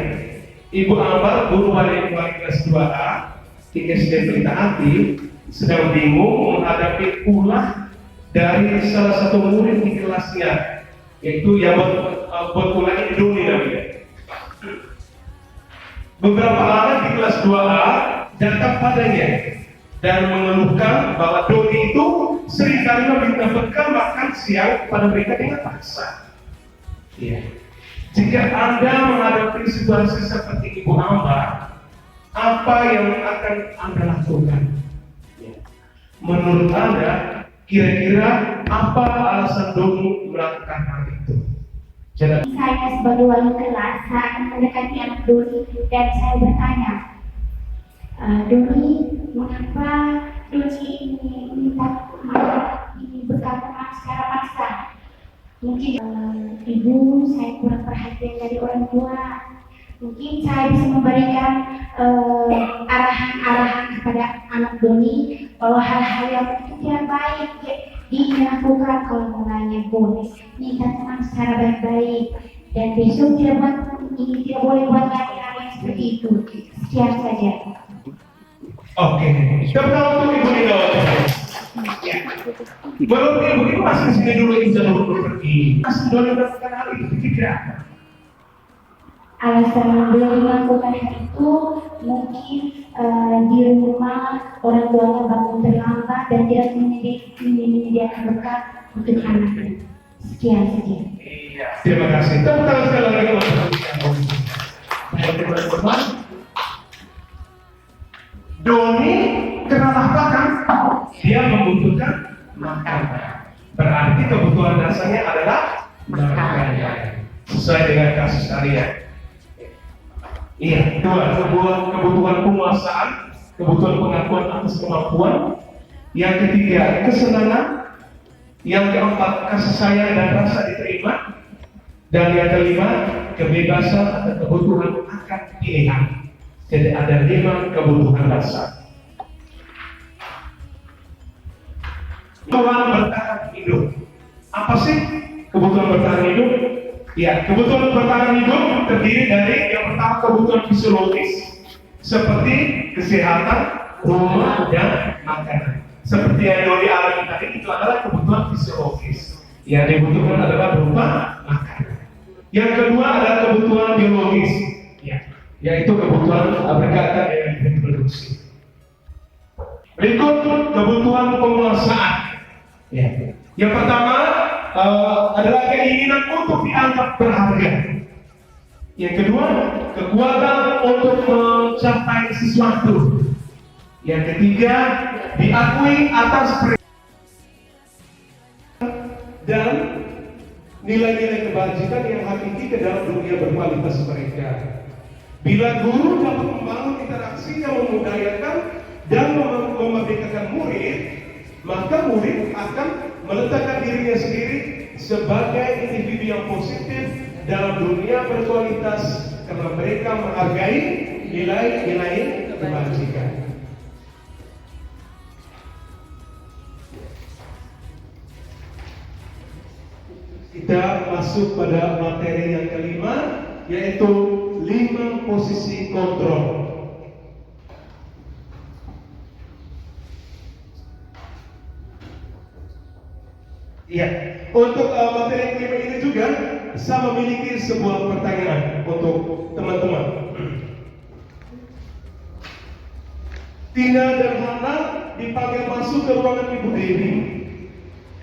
Ibu Ambar, guru wali kelas 2A di SD Pelita Hati, sedang bingung menghadapi ulah dari salah satu murid di kelasnya, yaitu yang buat ulah ini Doni namanya. Beberapa anak di kelas 2A datang padanya dan mengeluhkan bahwa Doni itu seringkali meminta bekal makan siang kepada mereka dengan paksa. Ya. Jika Anda menghadapi situasi seperti Ibu Ambar, apa yang akan Anda lakukan? Ya. Menurut Anda, kira-kira apa alasan Doni melakukan hal itu? Saya sebagai wali kelas akan mendekati anak Doni dan saya bertanya, Doni, mengapa Doni ini minta ini bekal makan secara paksa? Mungkin ibu saya kurang perhatian dari orang tua. Mungkin saya bisa memberikan arahan-arahan kepada anak Doni bahwa hal-hal yang tidak baik dilakukan. Kalau mulanya boleh minta teman secara baik-baik dan besok tidak boleh buat hal-hal yang seperti itu. Sekian saja. Oke, kita untuk Ibu Nino. Ya. Menurut Ibu ini masih sini dulu izin dulu pergi. Masih Doni melakukan hal itu tidak. Alasan beliau melakukan hal itu mungkin di rumah orang tuanya bangun terlambat dan tidak menyediakan bekal untuk anaknya. Sekian saja. Iya. Terima kasih. Tepuk tangan sekali lagi untuk teman-teman. Doni kenapa kan? Dia membutuhkan makanan. Berarti kebutuhan dasarnya adalah makanan. Sesuai dengan kasus kalian. Iya, kedua kebutuhan penguasaan, kebutuhan pengakuan atas kemampuan. Yang ketiga, kesenangan. Yang keempat, kasih sayang dan rasa diterima. Dan yang kelima, kebebasan atau kebutuhan akan pilihan. Jadi ada 5 kebutuhan dasar. Kebutuhan bertahan hidup. Apa sih kebutuhan bertahan hidup? Ya, kebutuhan bertahan hidup terdiri dari yang pertama kebutuhan fisiologis seperti kesehatan, rumah, dan makanan. Seperti yang Doni alami tadi, itu adalah kebutuhan fisiologis. Yang dibutuhkan adalah berupa makanan. Yang kedua adalah kebutuhan biologis, ya, yaitu kebutuhan berkaitan dengan reproduksi. Berikut kebutuhan penguasaan. Ya. Yang pertama adalah keinginan untuk dianggap berharga. Yang kedua, kekuatan untuk mencapai sesuatu. Yang ketiga, diakui atas dan nilai-nilai kebajikan yang hakiki ke dalam dunia berkualitas mereka. Bila guru dapat membangun interaksi yang memudayakan dan memerdekakan murid, maka murid akan meletakkan dirinya sendiri sebagai individu yang positif dalam dunia berkualitas karena mereka menghargai nilai-nilai kebajikan. Kita masuk pada materi yang kelima, yaitu 5 posisi kontrol. Iya, untuk materi yang kelima ini juga saya memiliki sebuah pertanyaan untuk teman-teman. Tina dan Hana dipanggil masuk ke ruangan Ibu Dewi,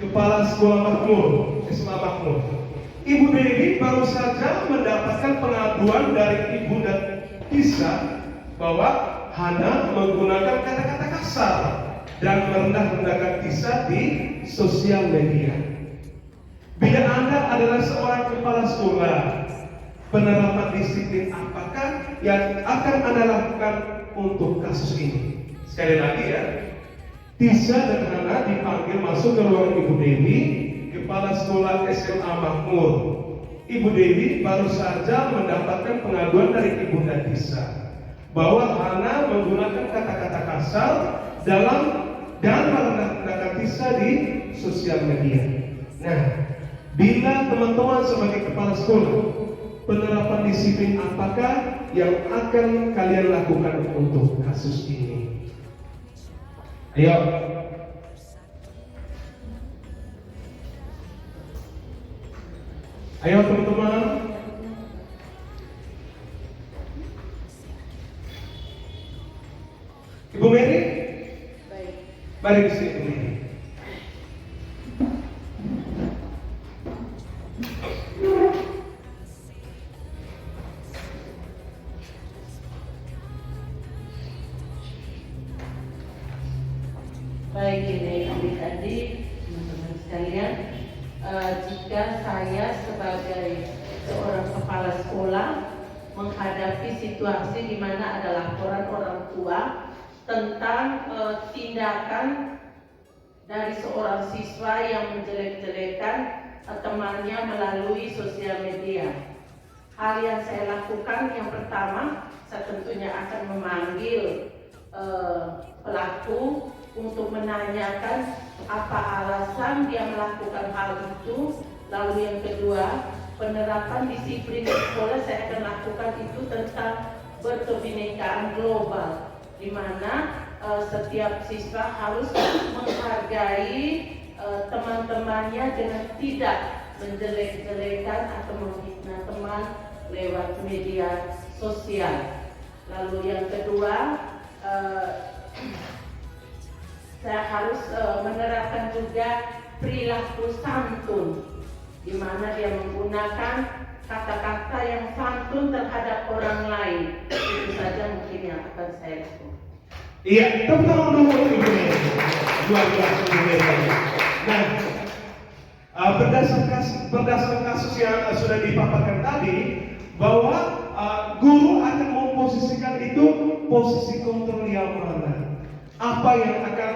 Kepala Sekolah Makmur, SMA Makmur. Ibu Dewi baru saja mendapatkan pengaduan dari Ibu dan Tisa bahwa Hana menggunakan kata-kata kasar dan merendah-rendahkan Tisa di sosial media. Bila Anda adalah seorang kepala sekolah, penerapan disiplin apakah yang akan Anda lakukan untuk kasus ini? Sekali lagi ya, Tisa dan Hana dipanggil masuk ke ruangan Ibu Dewi, Kepala Sekolah SMA Makmur. Ibu Dewi baru saja mendapatkan pengaduan dari Ibu dan Tisa bahwa Hana menggunakan kata-kata kasar dan merendahkan Tisa di sosial media. Nah, bila teman-teman sebagai kepala sekolah, penerapan disiplin apakah yang akan kalian lakukan untuk kasus ini? Ayo. Ayo teman-teman. Ibu Mary? Baik. Mari ke sini, Ibu Mary. Baik, ini adik-adik, teman-teman sekalian, jika saya sebagai seorang kepala sekolah menghadapi situasi di mana ada laporan orang tua tentang tindakan dari seorang siswa yang menjelek-jelekan temannya melalui sosial media. Hal yang saya lakukan yang pertama, saya tentunya akan memanggil pelaku untuk menanyakan apa alasan dia melakukan hal itu. Lalu yang kedua, penerapan disiplin di sekolah saya akan lakukan itu tentang berkebinekaan global, di mana setiap siswa harus menghargai teman-temannya dengan tidak menjelek-jelekan atau menghina teman lewat media sosial. Lalu yang kedua, saya harus menerapkan juga perilaku santun, di mana dia menggunakan kata-kata yang santun terhadap orang lain. Itu saja mungkin yang akan saya lakukan. Iya, tepuk dulu Ibu Mary. Luar biasa Ibu Mary. Nah, berdasarkan kasus yang sudah dipaparkan tadi, bahwa guru akan memposisikan itu posisi kontrol yang mana. Apa yang akan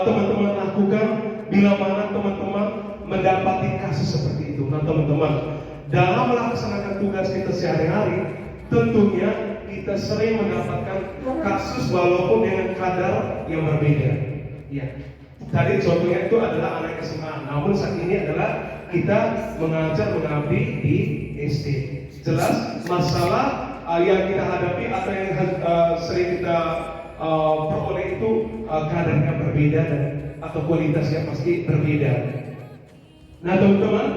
teman-teman lakukan bila mana teman-teman mendapati kasus seperti itu? Nah teman-teman, dalam melaksanakan tugas kita sehari-hari, tentunya kita sering mendapatkan kasus walaupun dengan kadar yang berbeda. Ya, tadi contohnya itu adalah anak SMA, namun saat ini adalah kita mengajar mengabdi di SD. Jelas masalah yang kita hadapi atau yang sering kita peroleh itu kadarnya berbeda atau kualitasnya pasti berbeda. Nah teman-teman,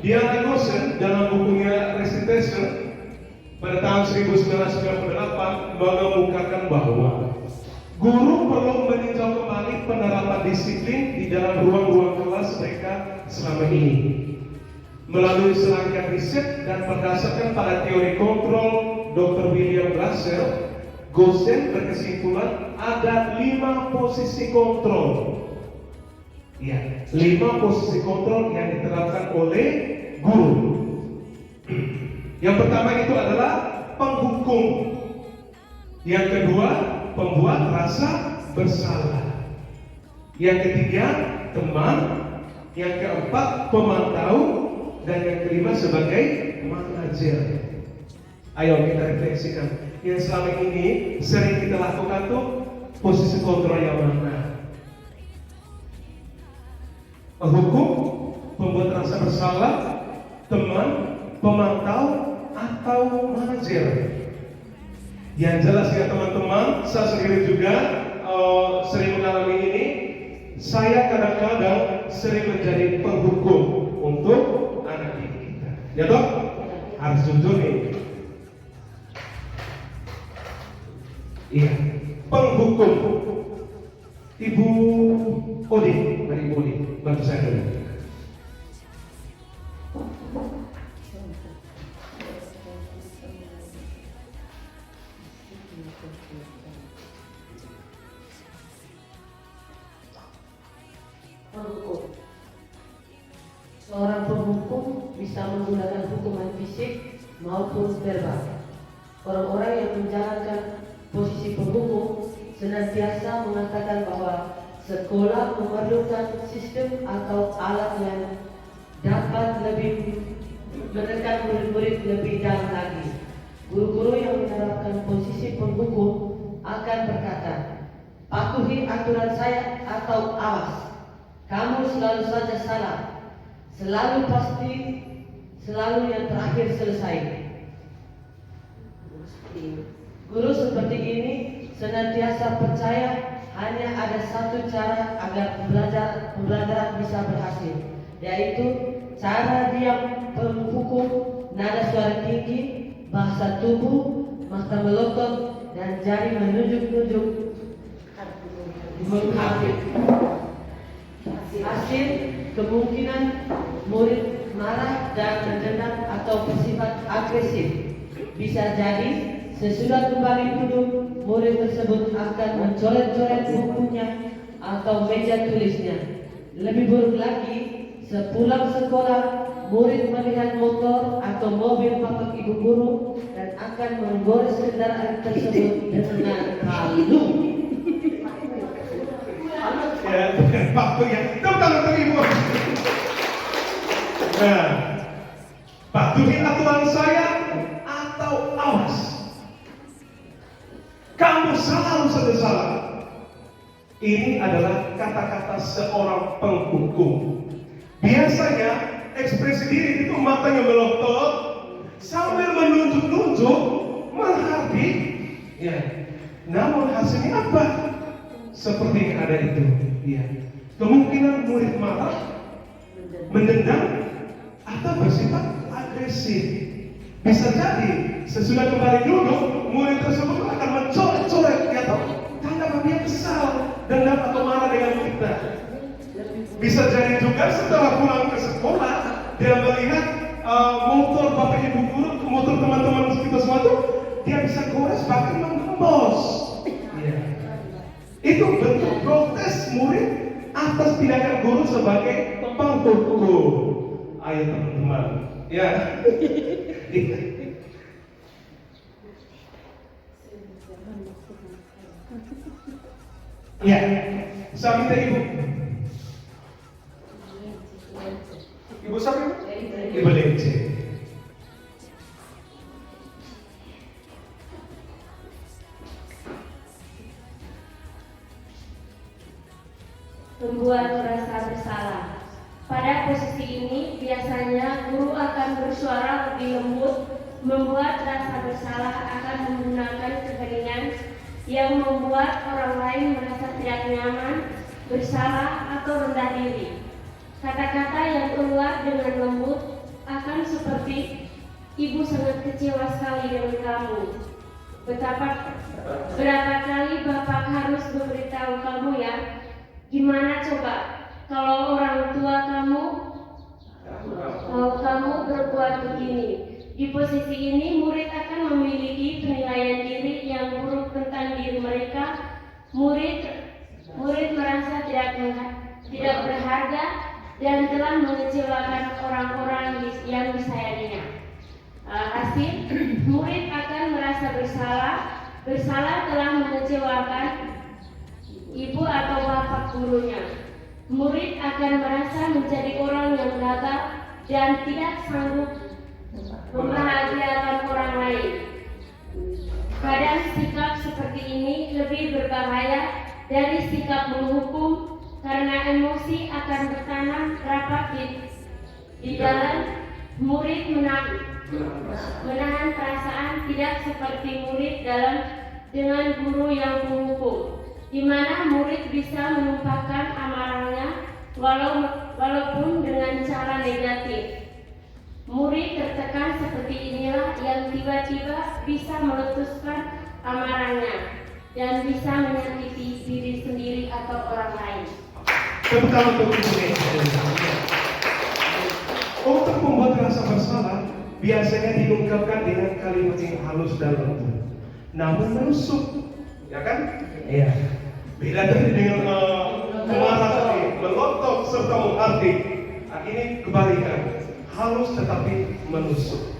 Diana Gosen dalam bukunya Recitation pada tahun 1998 mengemukakan bahwa guru perlu meninjau kembali penerapan disiplin di dalam ruang-ruang kelas mereka selama ini. Melalui serangkaian riset dan berdasarkan pada teori kontrol Dr. William Glasser, Gosen berkesimpulan ada 5 posisi kontrol. Ya, 5 posisi kontrol yang diterapkan oleh guru. Yang pertama itu adalah penghukum. Yang kedua, pembuat rasa bersalah. Yang ketiga, teman. Yang keempat, pemantau. Dan yang kelima, sebagai manajer. Ayo kita refleksikan. Yang selama ini sering kita lakukan tuh posisi kontrol yang mana? Penghukum, pembuat rasa bersalah, teman, pemantau, atau manajer. Yang jelas ya teman-teman, saya sendiri juga sering mengalami ini. Saya kadang-kadang sering menjadi penghukum untuk anak didik kita. Ya toh? Harus jujur nih. Iya, penghukum. Ibu Odi, mari Ibu Odi, bantu saya dulu. Penghukum. Seorang penghukum bisa menggunakan hukuman fisik maupun verbal. Orang-orang yang menjalankan posisi penghukum senantiasa mengatakan bahwa sekolah memerlukan sistem atau alat yang dapat lebih menekan murid-murid lebih dalam lagi. Guru-guru yang menerapkan posisi penghukum akan berkata, patuhi aturan saya atau awas. Kamu selalu saja salah, selalu pasti, selalu yang terakhir selesai. Guru seperti ini senantiasa percaya hanya ada satu cara agar pembelajaran bisa berhasil, yaitu cara diam penghukum, nada suara tinggi, bahasa tubuh, mata melotot, dan jari menunjuk-nunjuk menghafal. Hasil kemungkinan murid marah dan mendendam atau bersifat agresif. Bisa jadi sesudah kembali duduk, murid tersebut akan mencoret-coret bukunya atau meja tulisnya. Lebih buruk lagi, sepulang sekolah, murid melihat motor atau mobil bapak ibu guru dan akan menggores kendaraan tersebut dengan palu. Ya, bukan waktu ya. Tentang ibu. Nah, patuhi aturan saya atau awas. Kamu selalu salah. Ini adalah kata-kata seorang penghukum. Biasanya ekspresi diri itu matanya melotot sambil menunjuk-nunjuk, menghardik. Ya. Namun hasilnya apa? Seperti yang ada itu. Ya. Kemungkinan murid marah, mendendam, atau bersifat agresif. Bisa jadi sesudah kembali duduk, murid tersebut akan mencoret-coret, atau tanda dia kesal, dendam atau marah dengan kita. Bisa jadi juga setelah pulang ke sekolah, dia melihat motor bapak ibu guru, motor teman-teman kita semua itu, dia bisa gores bahkan menghembus. Ya. Itu bentuk protes murid atas tindakan guru sebagai penghukum. Ayo teman-teman, ya. Ya, saya minta ibu. Ibu siapa ibu? Ibu Lence. Membuat merasa bersalah. Pada posisi ini, biasanya guru akan bersuara lebih lembut, membuat rasa bersalah akan menggunakan kekeringan yang membuat orang lain merasa tidak nyaman, bersalah, atau rendah diri. Kata-kata yang keluar dengan lembut akan seperti, ibu sangat kecewa sekali dengan kamu. Berapa kali bapak harus memberitahu kamu ya? Gimana coba kalau orang tua kamu berbuat begini? Di posisi ini murid akan memiliki penilaian diri yang buruk tentang diri mereka. Murid merasa tidak berharga dan telah mengecewakan orang-orang yang disayanginya. Hasil, murid akan merasa bersalah bersalah telah mengecewakan ibu atau bapak gurunya. Murid akan merasa menjadi orang yang gagal dan tidak sanggup membahagiakan orang lain. Kadang sikap seperti ini lebih berbahaya dari sikap menghukum karena emosi akan bertanam rapat di dalam murid menahan perasaan, tidak seperti murid dengan guru yang menghukum, di mana murid bisa menumpahkan amarahnya walaupun dengan cara negatif. Murid tertekan seperti inilah yang tiba-tiba bisa meletuskan amarahnya dan bisa menyakiti diri sendiri atau orang lain. Tepuk tangan untuk Ibu. Untuk membuat rasa bersalah biasanya diungkapkan dengan kalimat yang halus dan lembut, namun menusuk, ya kan? Iya. Beda dengan memarah tadi, melotot serta menghardik. Nah, ini kebalikan. Halus tetapi menusuk,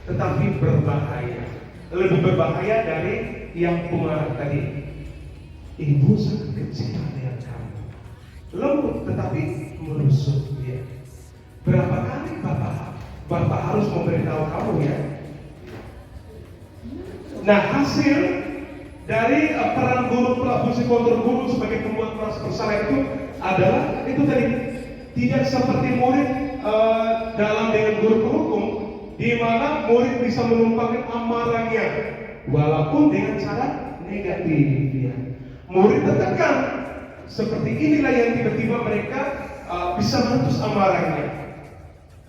tetapi berbahaya. Lebih berbahaya dari yang pemarah tadi. Ibu sangat kecil dengan kamu. Lembut tetapi menusuk dia. Berapa kali Bapak harus memberitahu kamu ya? Nah, hasil dari peran guru, fungsi kontrol guru sebagai pembuat merasa bersalah itu adalah itu tadi, tidak seperti murid dalam dengan guru penghukum, di mana murid bisa menumpahkan amarahnya walaupun dengan cara negatif ya. Murid tertekan seperti inilah yang tiba-tiba mereka bisa meletus amarahnya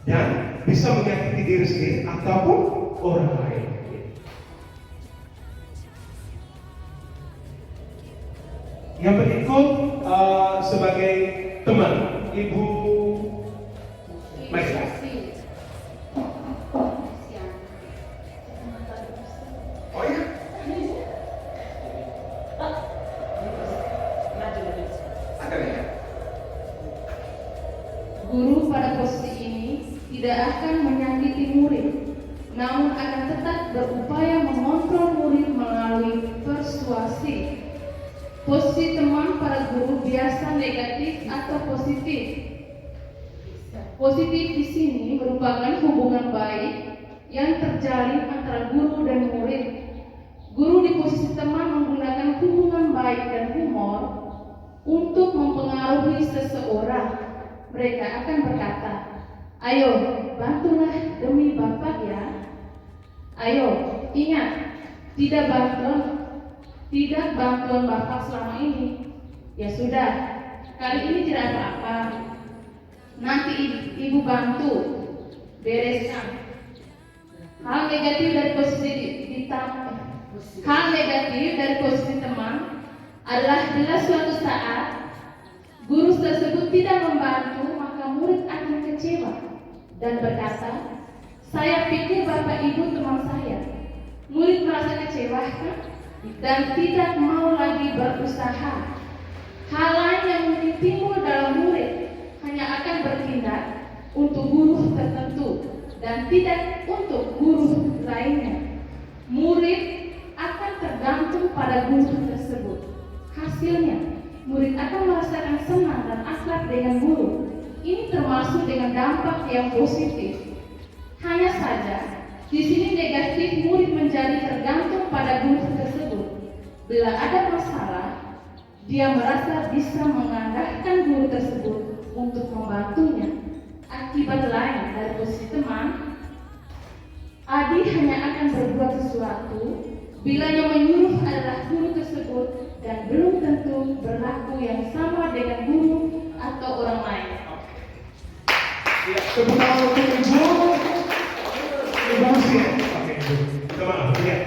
dan bisa menyakiti diri sendiri ataupun orang lain. Yang berikut sebagai teman, Ibu Maisa. Oh ya? Ada ya? Guru pada posisi ini tidak akan menyakiti murid, namun akan tetap berupaya mengontrol murid melalui persuasi. Posisi teman pada guru biasa negatif atau positif. Positif di sini merupakan hubungan baik yang terjalin antara guru dan murid. Guru di posisi teman menggunakan hubungan baik dan humor untuk mempengaruhi seseorang. Mereka akan berkata, "Ayo, bantulah demi Bapak ya. Ayo, ingat, tidak bantuan Bapak selama ini. Ya sudah, kali ini tidak apa-apa. Nanti Ibu bantu bereskan." Hal negatif dari posisi teman adalah bila suatu saat guru tersebut tidak membantu, maka murid akan kecewa dan berkata, "Saya pikir Bapak Ibu teman saya." Murid merasa kecewa kan? Dan tidak mau lagi berusaha. Hal lain yang mungkin timbul dalam murid hanya akan bertindak untuk guru tertentu dan tidak untuk guru lainnya. Murid akan tergantung pada guru tersebut. Hasilnya, murid akan merasakan senang dan akrab dengan guru. Ini termasuk dengan dampak yang positif. Hanya saja, di sini negatif, murid menjadi tergantung pada guru tersebut. Bila ada masalah, dia merasa bisa mengandalkan guru tersebut untuk membantunya. Akibat lain dari posisi teman, adik hanya akan berbuat sesuatu bila yang menyuruh adalah guru tersebut dan belum tentu berlaku yang sama dengan guru atau orang lain. Ya, tepuk tangan untuk Ibu. Ibu usia. Oke, Ibu. Teman, ya.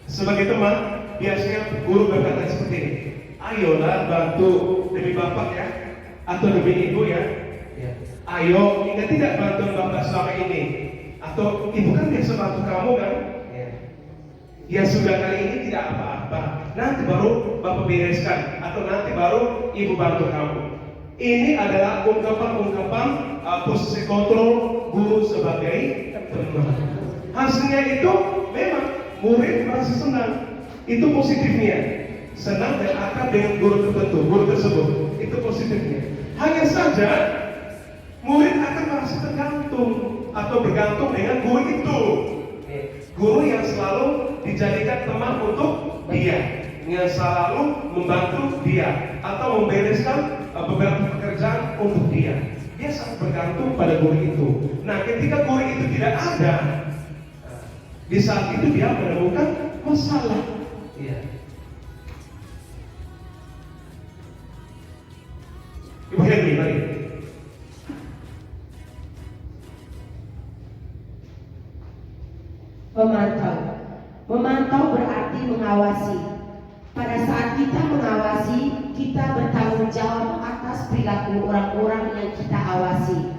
Sebagai teman, biasanya guru berkata seperti ini. Ayolah bantu demi Bapak ya, atau demi Ibu ya. Ayo, ingat tidak bantuan Bapak selama ini. Atau Ibu kan biasa bantu kamu kan? Ya sudah, kali ini tidak apa-apa. Nanti baru Bapak bereskan, atau nanti baru Ibu bantu kamu. Ini adalah ungkapan-ungkapan posisi kontrol guru sebagai teman. Hasilnya itu memang murid merasa senang. itu positifnya. Senang dan akrab dengan guru tertentu, guru tersebut, itu positifnya. Hanya saja murid akan merasa tergantung atau bergantung dengan guru itu. Guru yang selalu dijadikan teman untuk dia, yang selalu membantu dia atau membereskan beberapa pekerjaan untuk dia. Dia sangat bergantung pada guru itu. Nah, ketika guru itu tidak ada, di saat itu dia menemukan masalah. Iya. Ibu Henry, mari. Memantau berarti mengawasi. Pada saat kita mengawasi, kita bertanggung jawab atas perilaku orang-orang yang kita awasi.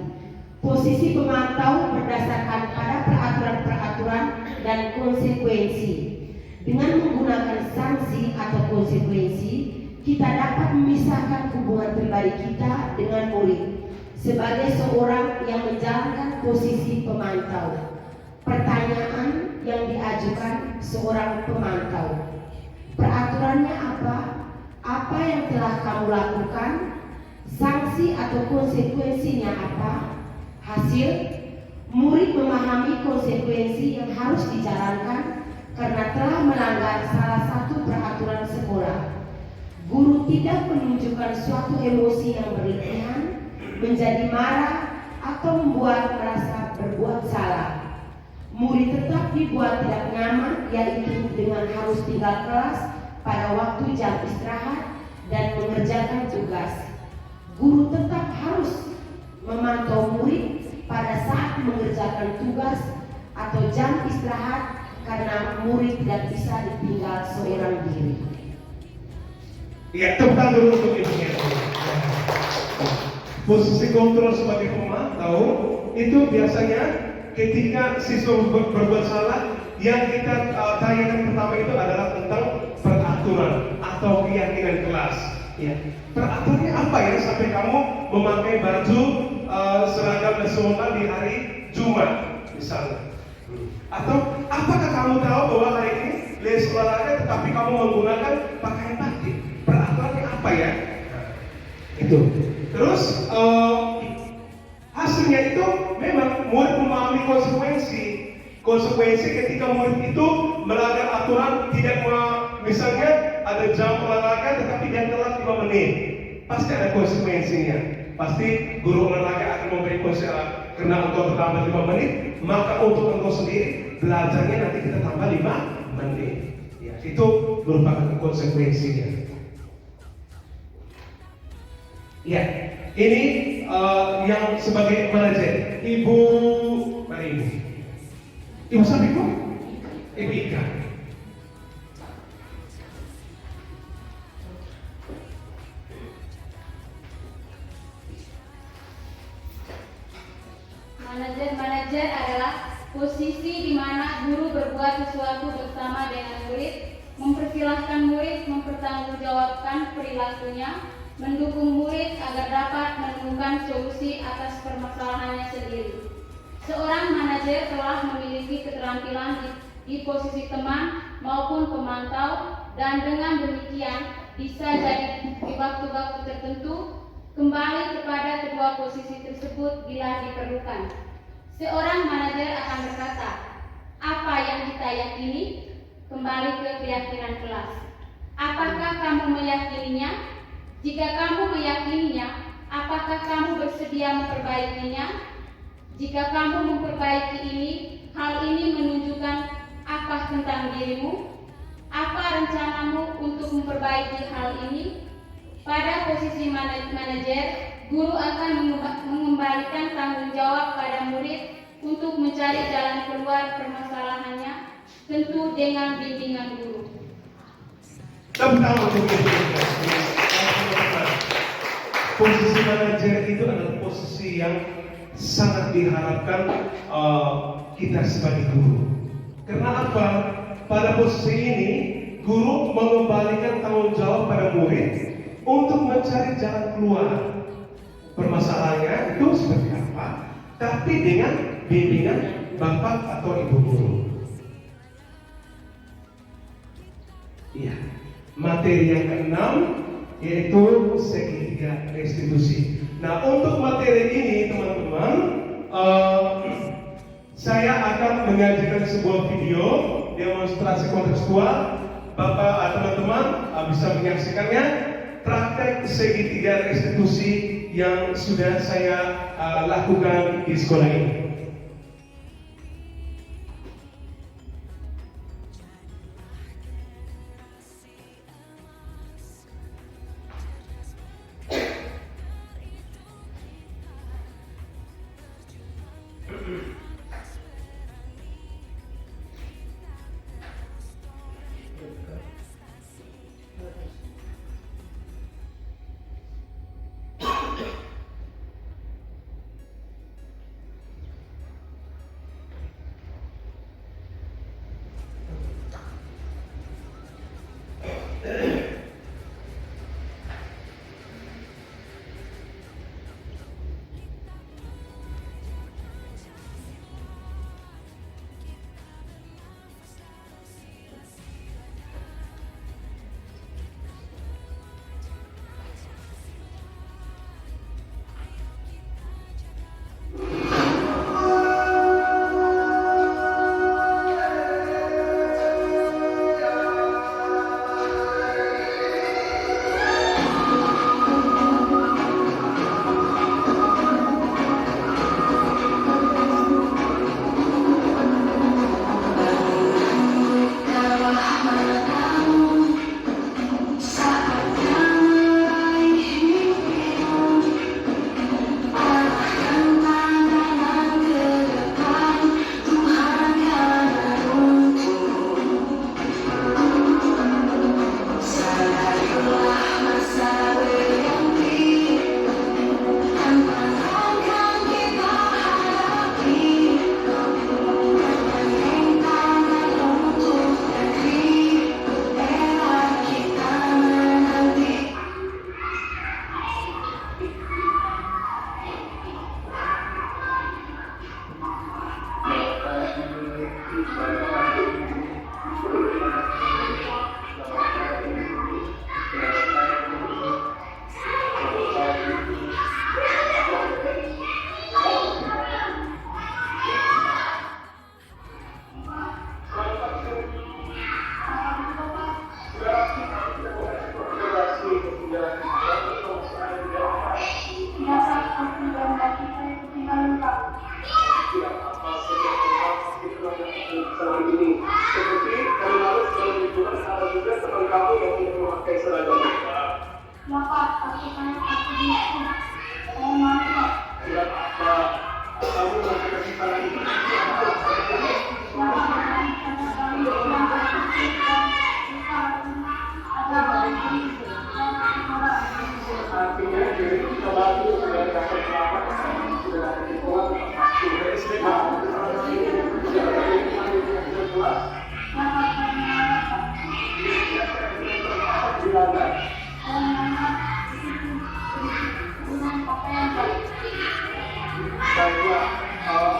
Posisi pemantau berdasarkan pada peraturan-peraturan dan konsekuensi. Dengan menggunakan sanksi atau konsekuensi, kita dapat memisahkan hubungan pribadi kita dengan murid sebagai seorang yang menjalankan posisi pemantau. Pertanyaan yang diajukan seorang pemantau, peraturannya apa? Apa yang telah kamu lakukan? Sanksi atau konsekuensinya apa? Hasil, murid memahami konsekuensi yang harus dijalankan karena telah melanggar salah satu peraturan sekolah. Guru tidak menunjukkan suatu emosi yang berlebihan, menjadi marah atau membuat merasa berbuat salah. Murid tetap dibuat tidak nyaman, yaitu dengan harus tinggal kelas pada waktu jam istirahat dan mengerjakan tugas. Guru tetap harus memantau murid pada saat mengerjakan tugas atau jam istirahat karena murid tidak bisa ditinggal seorang diri. Ya, tepuk tangan dulu untuk Ibu Henry. Posisi kontrol sebagai pemantau itu biasanya ketika siswa berbuat salah, yang kita tanyakan pertama itu adalah tentang peraturan atau keyakinan kelas. Ya. Peraturannya apa ya sampai kamu memakai baju seragam nasional di hari Jumat misalnya? Atau apakah kamu tahu bahwa hari ini les olahraga tetapi kamu menggunakan pakaian batik? Peraturannya apa ya? Itu. Terus hasilnya itu memang murid memahami konsekuensi ketika murid itu melanggar aturan, tidak misalnya ada jam olahraga tetapi dia telat 5 menit, pasti ada konsekuensinya. Pasti guru olahraga akan memberi konsekuensi karena engkau terlambat 5 menit, maka untuk engkau sendiri belajarnya nanti kita tambah 5 menit. Ya, itu merupakan konsekuensinya. Ya, ini yang sebagai manajer, Ibu, mari Ibu. Ibu siapa Ibu? Ibu Ika. Manajer adalah posisi di mana guru berbuat sesuatu bersama dengan murid, mempersilahkan murid mempertanggungjawabkan perilakunya, mendukung murid agar dapat menemukan solusi atas permasalahannya sendiri. Seorang manajer telah memiliki keterampilan di posisi teman maupun pemantau, dan dengan demikian bisa jadi di waktu-waktu tertentu kembali kepada kedua posisi tersebut bila diperlukan. Seorang manajer akan berkata, apa yang kita yakini? Kembali ke keyakinan kelas. Apakah kamu meyakininya? Jika kamu meyakininya, apakah kamu bersedia memperbaikinya? Jika kamu memperbaiki ini, hal ini menunjukkan apa tentang dirimu? Apa rencanamu untuk memperbaiki hal ini? Pada posisi manajer, guru akan mengembalikan tanggung jawab pada murid untuk mencari jalan keluar permasalahannya, tentu dengan bimbingan guru. Posisi manajer itu adalah posisi yang sangat diharapkan kita sebagai guru. Karena apa? Pada posisi ini, guru mengembalikan tanggung jawab pada murid untuk mencari jalan keluar permasalahannya itu seperti apa, tapi dengan bimbingan bapak atau ibu guru. Iya. Materi yang keenam yaitu segitiga restitusi. Nah, untuk materi ini teman-teman, saya akan menyajikan sebuah video demonstrasi kontekstual. Bapak teman-teman bisa menyaksikannya, praktek segitiga restitusi yang sudah saya lakukan di sekolah ini.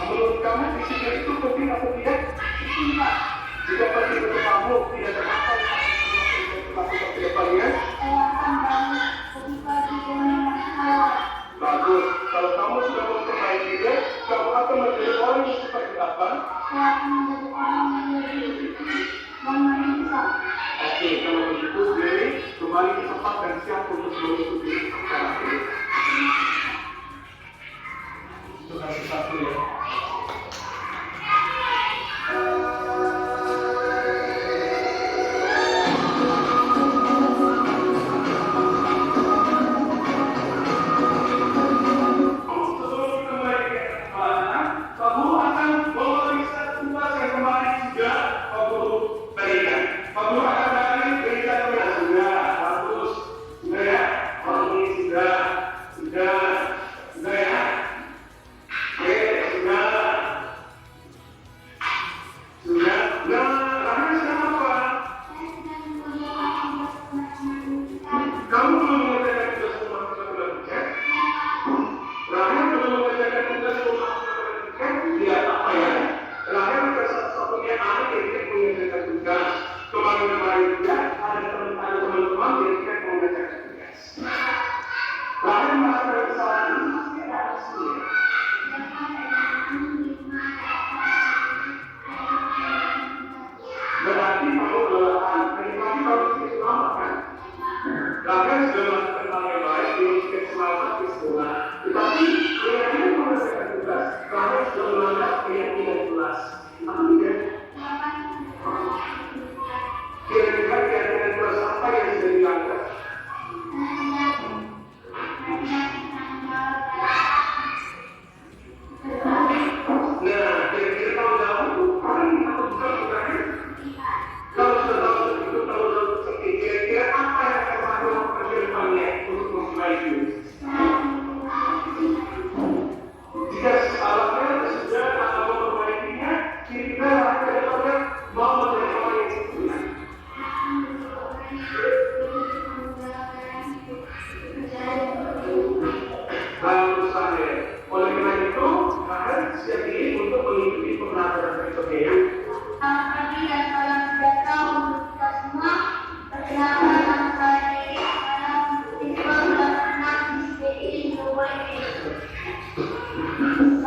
Menurut kamu isinya itu penting atau tidak? Tidak. Jika penting untuk kamu, tidak ada masalah lakukan ke depannya. Saya akan berperbaiki dengan masalah. Bagus. Kalau kamu sudah memperbaikinya, kamu akan menjadi orang yang seperti apa? Saya akan menjadi orang yang lebih bermain besar. Oke, kalau begitu Dewi kembali ke tempat dan siap untuk mengikuti acara ini. Sudah satu ya. Sudah, juga ada teman-teman yang mengerjakan tugas. Bahkan melakukan kesalahan pasti ada hasilnya. Berarti kamu kelelahan, menikmati kalau diselamatkan. Bahkan sudah melakukan hal yang baik, ini selamat di sekolah. Tetapi keyakinan mengerjakan tugas, bahkan sudah melanggar keyakinan jelas. Apa tidak? Kira-kira keyakinan jelas apa yang sudah dilanggar? Nah, kira-kira tahu jawab itu orang yang takut bukan terakhir. Kalau sudah tahu itu tahu seperti kira-kira apa yang akan melakukan ke depannya untuk memperbaiki. Jika alatnya sudah atau memperbaikinya, kira-kira ke depannya mau menjadi orang yang sempurna. Lalu saya, oleh karena itu, maka siap diri untuk mengikuti pembelajaran berikutnya ya. Selamat pagi dan salam sejahtera untuk kita semua. Perkenalkan nama saya Dewi Alam, siswa kelas 6 di SDI Indonesia.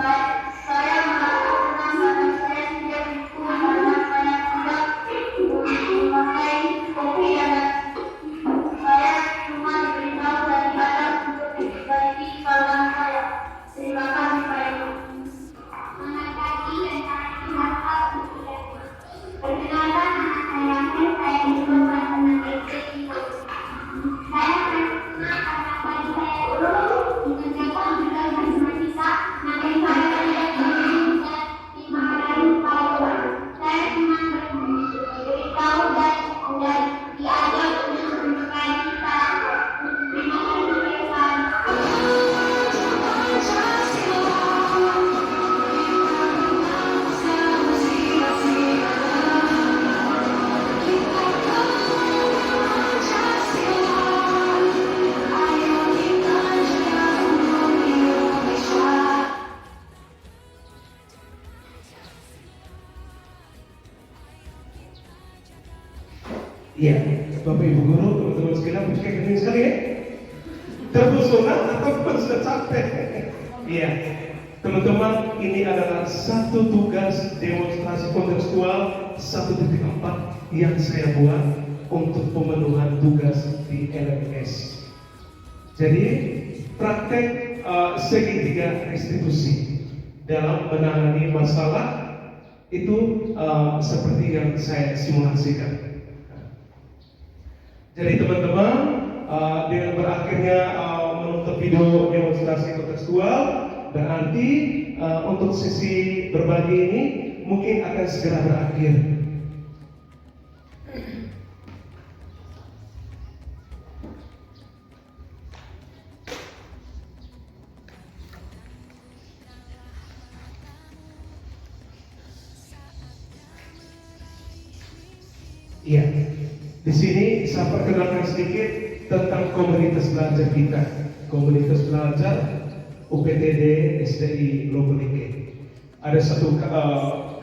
Saya merasa senang karena saya tidak buku karena saya tidak memakai kopi dan nasi. Saya cuma diberitahu dari Alam untuk diperbaiki kesalahan saya. Terima kasih Pak Ibu. Selamat pagi dan salam sejahtera untuk kita semua. Perkenalkan nama saya Amel, saya siswa kelas 6 SDI. Saya merasa senang karena pagi saya dulu mengerjakan tugas matematika, namun saya tidak bisa dimarahi Pak Ibu. Saya cuma diberitahu dan diajak untuk memperbaiki kesalahan. Terima kasih Pak. Iya, Bapak Ibu Guru, teman-teman sekalian, pujikan kening sekali ya. Terpesona ataupun sudah capek. Iya, teman-teman, ini adalah satu tugas demonstrasi kontekstual 1.4 yang saya buat untuk pemenuhan tugas di LMS. Jadi, praktek segitiga restitusi dalam menangani masalah itu seperti yang saya simulasikan. Jadi teman-teman, dengan berakhirnya menonton video demonstrasi kontekstual, berarti untuk sesi berbagi ini mungkin akan segera berakhir. Iya. Di sini saya perkenalkan sedikit tentang komunitas belajar kita. Komunitas belajar UPTD SDI Lobelike. Ada satu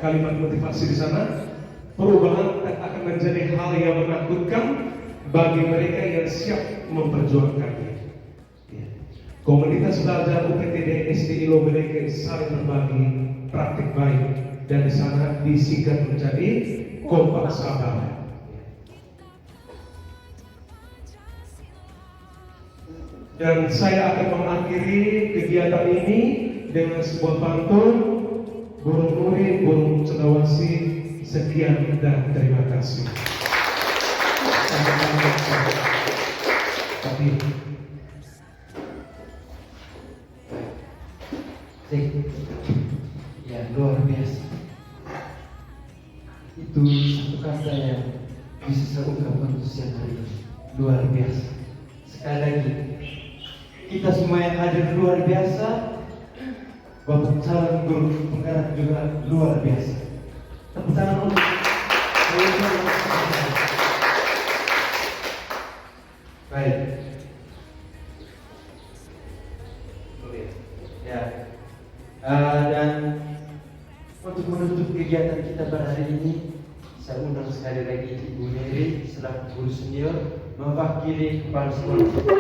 kalimat motivasi di sana. Perubahan akan menjadi hal yang menakutkan bagi mereka yang siap memperjuangkannya. Ya. Komunitas belajar UPTD SDI Lobelike saling berbagi praktik baik dan di sana disingkat menjadi kompak sabar. Dan saya akan mengakhiri kegiatan ini dengan sebuah pantun burung nuri, burung cendawasih, sekian dan terima kasih. Ya, luar biasa. Itu satu kata yang bisa saya ungkapkan untuk siang hari ini. Luar biasa. Sekali lagi, kita semua yang hadir luar biasa. Bapak calon guru penggerak juga luar biasa. Tepuk tangan untuk baik. Ya. Dan untuk menutup kegiatan kita pada hari ini, Saya undang sekali lagi Ibu Mary selaku guru senior mewakili kepala sekolah kita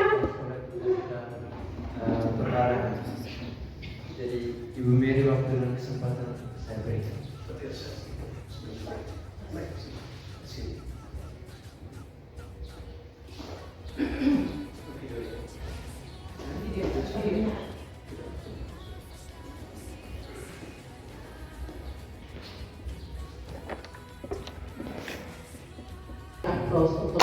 sudah berhalangan. Jadi Ibu Mary waktu dan kesempatan saya berikan. Untuk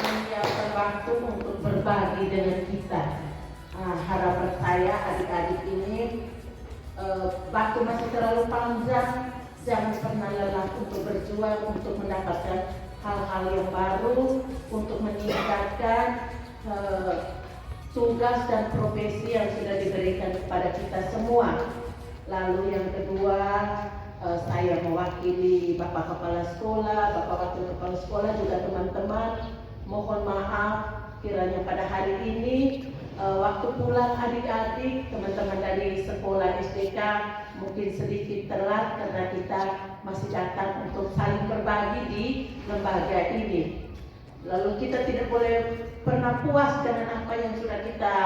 menyiapkan waktu untuk berbagi dengan kita. Harapan saya adik-adik ini waktu masih terlalu panjang, jangan pernah lelah untuk berjuang untuk mendapatkan hal-hal yang baru, untuk meningkatkan tugas dan profesi yang sudah diberikan kepada kita semua. Lalu yang kedua, saya mewakili Bapak Kepala Sekolah, Bapak Wakil Kepala Sekolah, juga teman-teman. Mohon maaf kiranya pada hari ini waktu pulang adik-adik, teman-teman dari sekolah SDK mungkin sedikit telat karena kita masih datang untuk saling berbagi di lembaga ini. Lalu kita tidak boleh pernah puas dengan apa yang sudah kita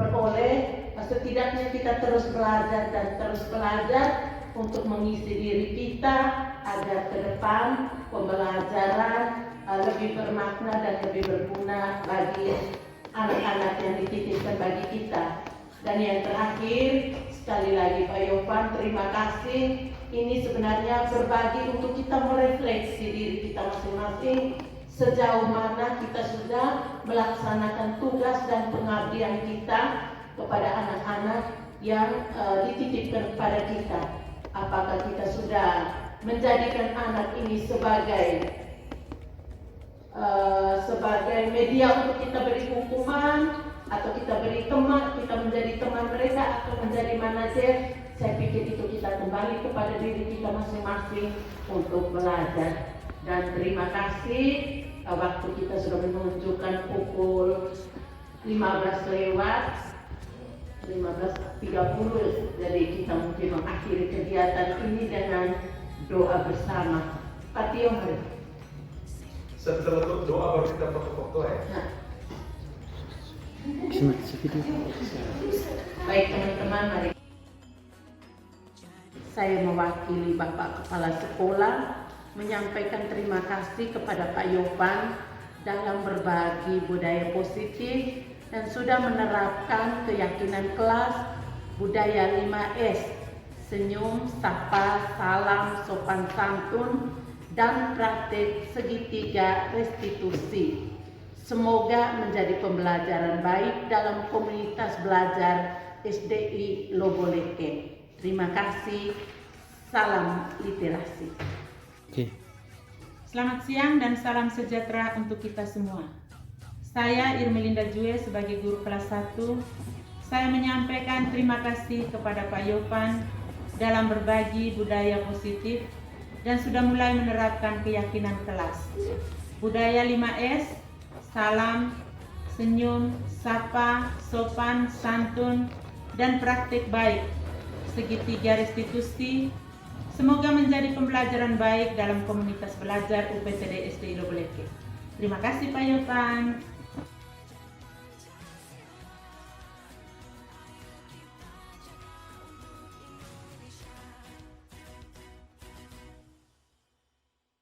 peroleh. Setidaknya kita terus belajar dan terus belajar untuk mengisi diri kita agar ke depan pembelajaran lebih bermakna dan lebih berguna bagi anak-anak yang dititipkan bagi kita. Dan yang terakhir, sekali lagi Pak Yovan, terima kasih. Ini sebenarnya berbagi untuk kita merefleksi diri kita masing-masing, sejauh mana kita sudah melaksanakan tugas dan pengabdian kita kepada anak-anak yang dititipkan kepada kita. Apakah kita sudah menjadikan anak ini sebagai media untuk kita beri hukuman, atau kita beri teman, kita menjadi teman mereka, atau menjadi manajer? Saya pikir itu kita kembali kepada diri kita masing-masing untuk belajar. Dan terima kasih, waktu kita sudah menunjukkan pukul 15.30, jadi kita mungkin mengakhiri kegiatan ini dengan doa bersama. Pak Tio, mari. Setelah doa baru kita foto-foto ya. Baik teman-teman, mari. Saya mewakili Bapak Kepala Sekolah menyampaikan terima kasih kepada Pak Yovan dalam berbagi budaya positif dan sudah menerapkan keyakinan kelas budaya 5S, senyum, sapa, salam, sopan santun, dan praktik segitiga restitusi. Semoga menjadi pembelajaran baik dalam komunitas belajar SDI Loboleke. Terima kasih. Salam literasi. Selamat siang dan salam sejahtera untuk kita semua. Saya Irmelinda Jue sebagai guru kelas 1. Saya menyampaikan terima kasih kepada Pak Yovan dalam berbagi budaya positif dan sudah mulai menerapkan keyakinan kelas. Budaya 5S, salam, senyum, sapa, sopan, santun, dan praktik baik, segitiga restitusi, semoga menjadi pembelajaran baik dalam komunitas belajar UPTD SDI Loboleke. Terima kasih Pak Yovan.